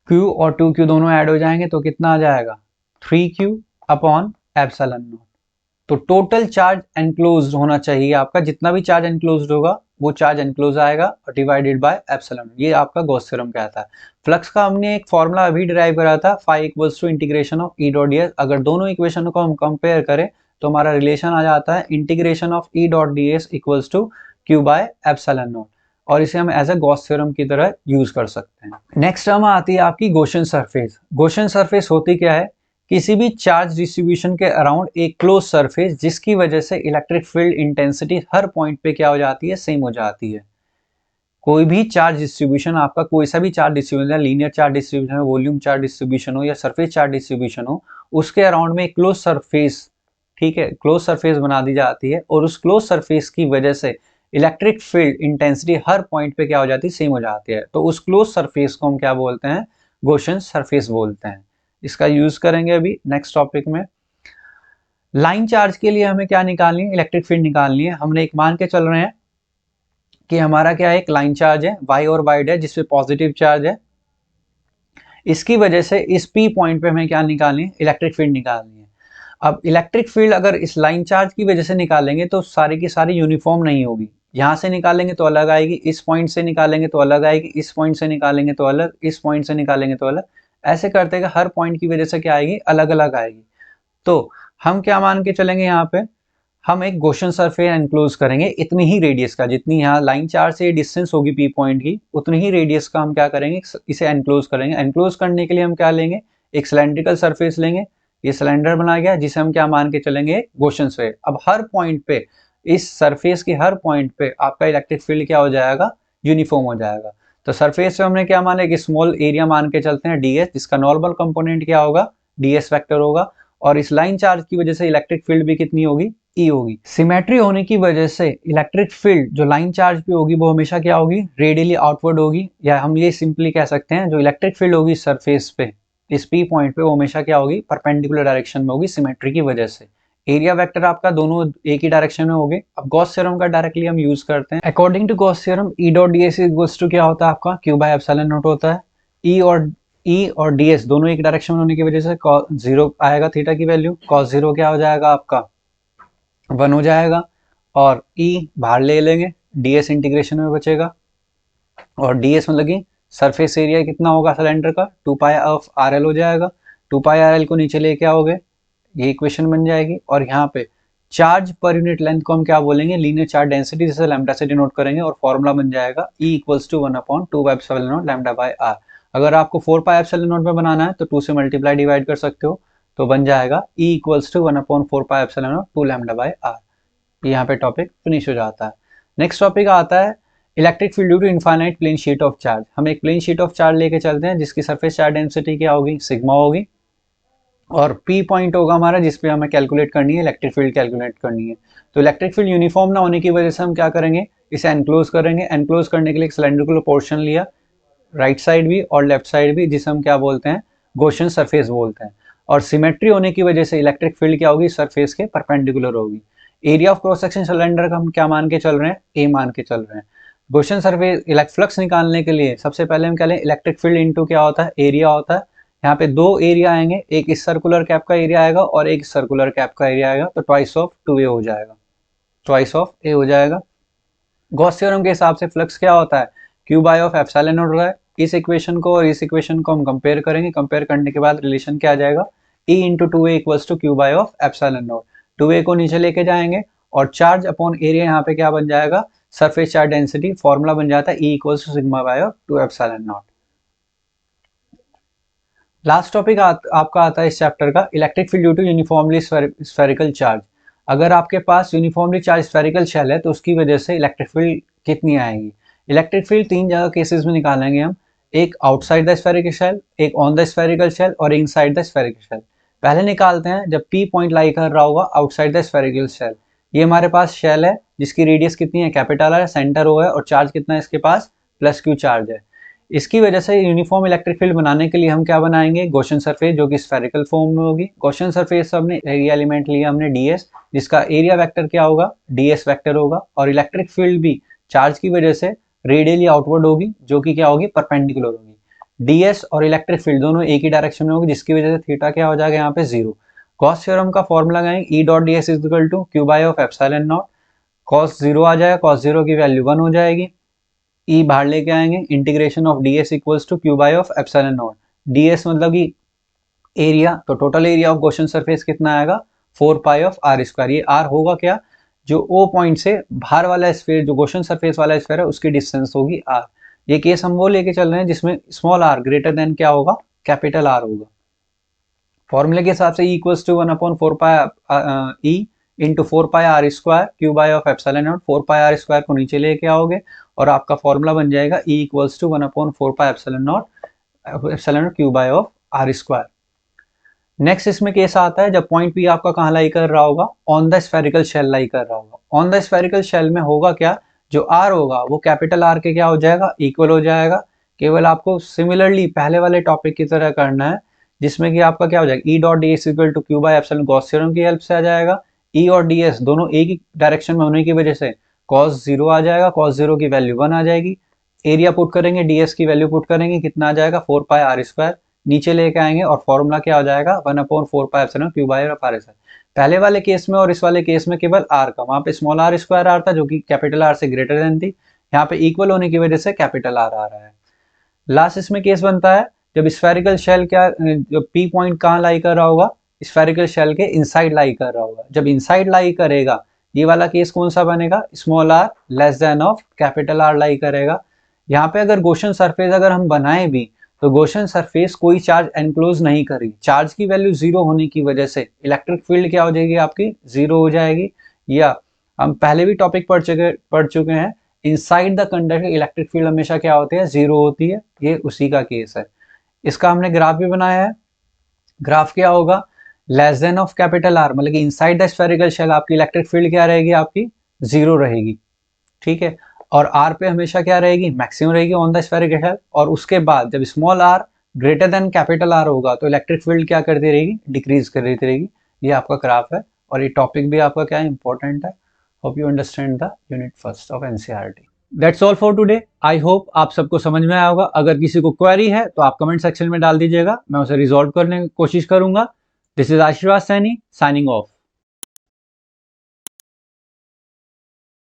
[SPEAKER 1] Q और 2Q दोनों ऐड हो जाएंगे तो कितना आ जाएगा 3Q अपॉन एप्सिलॉन नॉट। तो टोटल चार्ज एनक्लोज होना चाहिए आपका, जितना भी चार्ज एनक्लोज होगा वो चार्ज एनक्लोज आएगा और डिवाइडेड बाय एप्सिलॉन। ये आपका गॉस थ्योरम कहता है। फ्लक्स का हमने एक फॉर्मूला अभी डिराइव करा था phi equals to integration of E dot ds। अगर दोनों इक्वेशन को हम कंपेयर करें तो हमारा रिलेशन आ जाता है integration of E dot ds equals to Q by epsilon not, और इसे हम एज ए गॉस थ्योरम की तरह यूज कर सकते हैं। नेक्स्ट टर्म आती है आपकी गॉसियन सरफेस। गॉसियन सरफेस होती क्या है, किसी भी चार्ज डिस्ट्रीब्यूशन के अराउंड एक क्लोज सरफेस जिसकी वजह से इलेक्ट्रिक फील्ड इंटेंसिटी हर पॉइंट पे क्या हो जाती है, सेम हो जाती है। कोई भी चार्ज डिस्ट्रीब्यूशन, आपका कोई सा भी charge distribution, linear charge distribution हो, वॉल्यूम चार्ज डिस्ट्रीब्यूशन हो या सरफेस चार्ज डिस्ट्रीब्यूशन हो, उसके अराउंड में एक क्लोज सरफेस, ठीक है, क्लोज सरफेस बना दी जाती है और उस क्लोज सरफेस की वजह से इलेक्ट्रिक फील्ड इंटेंसिटी हर पॉइंट पे क्या हो जाती है, सेम हो जाती है। तो उस क्लोज सरफेस को हम क्या बोलते हैं, गॉसियन सरफेस बोलते हैं। इसका यूज करेंगे अभी नेक्स्ट टॉपिक में। लाइन चार्ज के लिए हमें क्या निकालनी है, इलेक्ट्रिक फील्ड निकालनी है। हमने एक मान के चल रहे हैं कि हमारा क्या है, एक लाइन चार्ज है वाई और वाइड है जिसपे पॉजिटिव चार्ज है। इसकी वजह से इस पी पॉइंट पे हमें क्या निकालनी है, इलेक्ट्रिक फील्ड निकालनी है। अब इलेक्ट्रिक फील्ड अगर इस लाइन चार्ज की वजह से निकालेंगे तो सारी की सारी यूनिफॉर्म नहीं होगी। यहाँ से निकालेंगे तो अलग आएगी, इस पॉइंट से निकालेंगे तो अलग आएगी, इस पॉइंट से निकालेंगे तो अलग, इस पॉइंट से निकालेंगे तो अलग, ऐसे करते हैं हर पॉइंट की वजह से क्या आएगी, अलग अलग आएगी। तो हम क्या मान के चलेंगे, यहाँ पे हम एक गॉसियन सरफेस एनक्लोज करेंगे इतनी ही रेडियस का, जितनी यहाँ लाइन चार्ज से डिस्टेंस होगी पी पॉइंट की, उतनी ही रेडियस का हम क्या करेंगे, इसे एनक्लोज करेंगे। एनक्लोज करने के लिए हम क्या लेंगे, एक सिलेंड्रिकल सरफेस लेंगे। ये सिलेंडर बना गया जिसे हम क्या मान के चलेंगे, गॉसियन स्फीयर। अब हर पॉइंट पे, इस सरफेस की हर पॉइंट पे आपका इलेक्ट्रिक फील्ड क्या हो जाएगा, यूनिफॉर्म हो जाएगा। तो सरफेस पे हमने क्या माना, एक स्मॉल एरिया मान के चलते हैं ds, जिसका नॉर्मल कंपोनेंट क्या होगा, ds वेक्टर होगा। और इस लाइन चार्ज की वजह से इलेक्ट्रिक फील्ड भी कितनी होगी, ई होगी। सिमेट्री होने की वजह से इलेक्ट्रिक फील्ड जो लाइन चार्ज पे होगी वो हमेशा क्या होगी, रेडियली आउटवर्ड होगी। या हम ये सिंपली कह सकते हैं जो इलेक्ट्रिक फील्ड होगी सरफेस पे, इस पी पॉइंट पे, वो हमेशा क्या होगी, परपेंडिकुलर डायरेक्शन में होगी, सिमेट्री की वजह से। एरिया वेक्टर आपका दोनों एक ही डायरेक्शन में होंगे। अब गॉस थ्योरम का डायरेक्टली हम यूज करते हैं। According to Gauss theorem E dot d s equals to क्या होता है आपका, क्यू बाय एप्सिलॉन नॉट होता है। ई और डी एस दोनों एक डायरेक्शन में होने की वजह से जीरो आएगा थीटा की वैल्यू, कॉस जीरो क्या हो जाएगा आपका, 1 हो जाएगा। और ई बाहर ले लेंगे, ds इंटीग्रेशन में बचेगा। और ds मतलब कि सरफेस एरिया कितना होगा सिलेंडर का, 2 पाई ऑफ RL हो जाएगा। 2 पाई RL को नीचे लेके आओगे, ये इक्वेशन बन जाएगी। और यहाँ पे चार्ज पर यूनिट लेंथ को हम क्या बोलेंगे, लीनियर चार्ज डेंसिटी, जिसे लैम्डा से डिनोट करेंगे। और फॉर्मूला बन जाएगा E equals to 1/2 pi epsilon not lambda by r. अगर आपको 4 पाई एप्सिलॉन नॉट में बनाना है तो 2 से मल्टीप्लाई डिवाइड कर सकते हो, तो बन जाएगा E equals to 1/4 pi epsilon not 2 lambda by r. यहाँ पे टॉपिक फिनिश हो जाता है। नेक्स्ट टॉपिक आता है electric field due to infinite plane sheet of charge. हम एक प्लेन शीट ऑफ चार्ज लेके चलते हैं जिसकी सरफेस चार्ज डेंसिटी क्या होगी, सिग्मा होगी। और पी पॉइंट होगा हमारा जिसपे हमें कैलकुलेट करनी है, इलेक्ट्रिक फील्ड कैलकुलेट करनी है। तो इलेक्ट्रिक फील्ड यूनिफॉर्म ना होने की वजह से हम क्या करेंगे, इसे एनक्लोज करेंगे। एनक्लोज करने के लिए एक सिलेंड्रिकल पोर्शन लिया, राइट साइड भी और लेफ्ट साइड भी, जिसे हम क्या बोलते हैं, गॉसियन सरफेस बोलते हैं। और सिमेट्री होने की वजह से इलेक्ट्रिक फील्ड क्या होगी, सरफेस के परपेंडिकुलर होगी। Area of cross section cylinder का हम क्या मान के चल रहे हैं, ए मान के चल रहे हैं। गॉसियन सरफेस फ्लक्स निकालने के लिए सबसे पहले हम क्या लें, इलेक्ट्रिक फील्ड इनटू क्या होता है, एरिया होता है। यहाँ पे दो एरिया आएंगे, एक इस सर्कुलर कैप का एरिया आएगा और एक सर्कुलर कैप का एरिया आएगा, तो ट्वाइस ऑफ 2a हो जाएगा, ट्वाइस ऑफ a हो जाएगा। गॉस थ्योरम के हिसाब से फ्लक्स क्या होता है, q by of epsilon not होता है। इस इक्वेशन को और इस इक्वेशन को हम कंपेयर करेंगे, कंपेयर करने के बाद रिलेशन क्या आ जाएगा, E into 2a equals to q by of epsilon not. 2a को नीचे लेके जाएंगे और चार्ज अपॉन एरिया यहाँ पे क्या बन जाएगा, सरफेस चार्ज डेंसिटी। फॉर्मूला बन जाता है E equals to sigma by of 2 epsilon not. Last topic आपका आता है इस चैप्टर का, electric field due to uniformly spherical charge. अगर आपके पास यूनिफॉर्मली चार्ज स्फेरिकल शेल है तो उसकी वजह से इलेक्ट्रिक फील्ड कितनी आएगी। इलेक्ट्रिक फील्ड तीन जगह केसेस में निकालेंगे हम, एक आउटसाइड द स्फेरिकल शेल, एक ऑन द स्फेरिकल शेल और इनसाइड द स्फेरिकल शेल। पहले निकालते हैं जब पी पॉइंट लाई कर रहा होगा आउटसाइड द स्फेरिकल शेल। ये हमारे पास शेल है जिसकी रेडियस कितनी है, कैपिटल है, सेंटर ओ है और चार्ज कितना है इसके पास, प्लस क्यू चार्ज है। इसकी वजह से यूनिफॉर्म इलेक्ट्रिक फील्ड बनाने के लिए हम क्या बनाएंगे, गॉसियन सरफेस जो कि स्फेरिकल फॉर्म में होगी। गॉसियन सरफेस हमने एरिया एलिमेंट लिया हमने ds, जिसका एरिया वेक्टर क्या होगा, ds वेक्टर होगा। और इलेक्ट्रिक फील्ड भी चार्ज की वजह से रेडियली आउटवर्ड होगी, जो कि क्या होगी, परपेंडिकुलर होगी। ds और इलेक्ट्रिक फील्ड दोनों एक ही डायरेक्शन में होगी, जिसकी वजह से थीटा क्या हो जाएगा यहाँ पे 0। गॉस थ्योरम का फॉर्मूला लगाएंगे, E dot ds is equal to q by of epsilon not. cos 0 आ जाएगा, cos 0 की वैल्यू 1 हो जाएगी। E बाहर लेके आएंगे, integration of ds equals to q by of epsilon not. ds मतलब कि एरिया, तो total area of Gaussian surface कितना आएगा, 4 पाई ऑफ r स्क्वायर। ये r होगा क्या, जो O पॉइंट से बाहर वाला स्फीयर, जो गॉसियन सरफेस वाला स्फीयर है उसकी डिस्टेंस होगी r। ये केस हम वो लेके चल रहे हैं जिसमें स्मॉल r ग्रेटर देन क्या होगा, कैपिटल R होगा। फॉर्मूले के हिसाब से E equals to 1/4 E into 4 r² q by of epsilon not. 4 को नीचे लेके आओगे और आपका फॉर्मूला बन जाएगा E equals to 1/4 epsilon not Q by of r²। Next इसमें केस आता है जब पॉइंट P आपका कहाँ लाई कर रहा होगा, ऑन द स्फेरिकल शेल लाई कर रहा होगा। ऑन द स्फेरिकल शेल में होगा क्या, जो R होगा वो कैपिटल R के क्या हो जाएगा, इक्वल हो जाएगा। केवल आपको सिमिलरली पहले वाले टॉपिक की तरह करना है, जिसमें कि आपका क्या हो जाएगा, E dot d s equal to q by epsilon Gauss theorem की हेल्प से आ जाएगा। E और डी एस दोनों एक ही डायरेक्शन में होने की वजह से cos 0 आ जाएगा, cos 0 की वैल्यू 1 आ जाएगी। एरिया पुट करेंगे, ds की वैल्यू पुट करेंगे, कितना आ जाएगा 4 नीचे लेके आएंगे और फॉर्मूला क्या हो जाएगा 1/4 क्यू बाय ऑफ r²। पहले वाले केस में और इस वाले केस में केवल r का, वहां पे स्मॉल r² था जो कि कैपिटल R से ग्रेटर देन थी, यहाँ पे इक्वल होने की वजह से कैपिटल R आ रहा है। लास्ट इसमें केस बनता है जब स्फेरिकल शेल क्या, जब P पॉइंट कहाँ लाई कर रहा होगा, स्फेरिकल शेल के इनसाइड लाई कर रहा होगा। जब इनसाइड लाई करेगा, ये वाला केस कौन सा बनेगा, small r less than of capital R लाई करेगा। यहाँ पे अगर गोशन सरफेस अगर हम बनाए भी तो गोशन सरफेस कोई चार्ज एनक्लोज नहीं करेगी, चार्ज की वैल्यू 0 होने की वजह से इलेक्ट्रिक फील्ड क्या हो जाएगी आपकी 0 हो जाएगी। या हम पहले भी टॉपिक पढ़ चुके हैं, inside the conductor electric field हमेशा क्या होती है 0 होती है, ये उसी का केस है। इसका हमने ग्राफ भी बनाया है। ग्राफ क्या होगा, less than of capital R, मतलब कि इनसाइड द स्फेरिकल शेल आपकी इलेक्ट्रिक फील्ड क्या रहेगी, आपकी 0 रहेगी, ठीक है। और R पे हमेशा क्या रहेगी, मैक्सिमम रहेगी ऑन द स्फेरिकल शेल। और उसके बाद जब small r greater than capital R होगा तो इलेक्ट्रिक फील्ड क्या करती रहेगी, डिक्रीज कर रही रहेगी। ये आपका ग्राफ है और ये टॉपिक भी आपका क्या है, इंपॉर्टेंट है। Hope you understand the unit first of NCERT. That's all for today. I hope आप सबको समझ में आया होगा। अगर किसी को क्वेरी है तो आप कमेंट सेक्शन में डाल दीजिएगा, मैं उसे रिजॉल्व करने की कोशिश करूंगा। दिस इज आशीर्वाद सैनी साइनिंग ऑफ।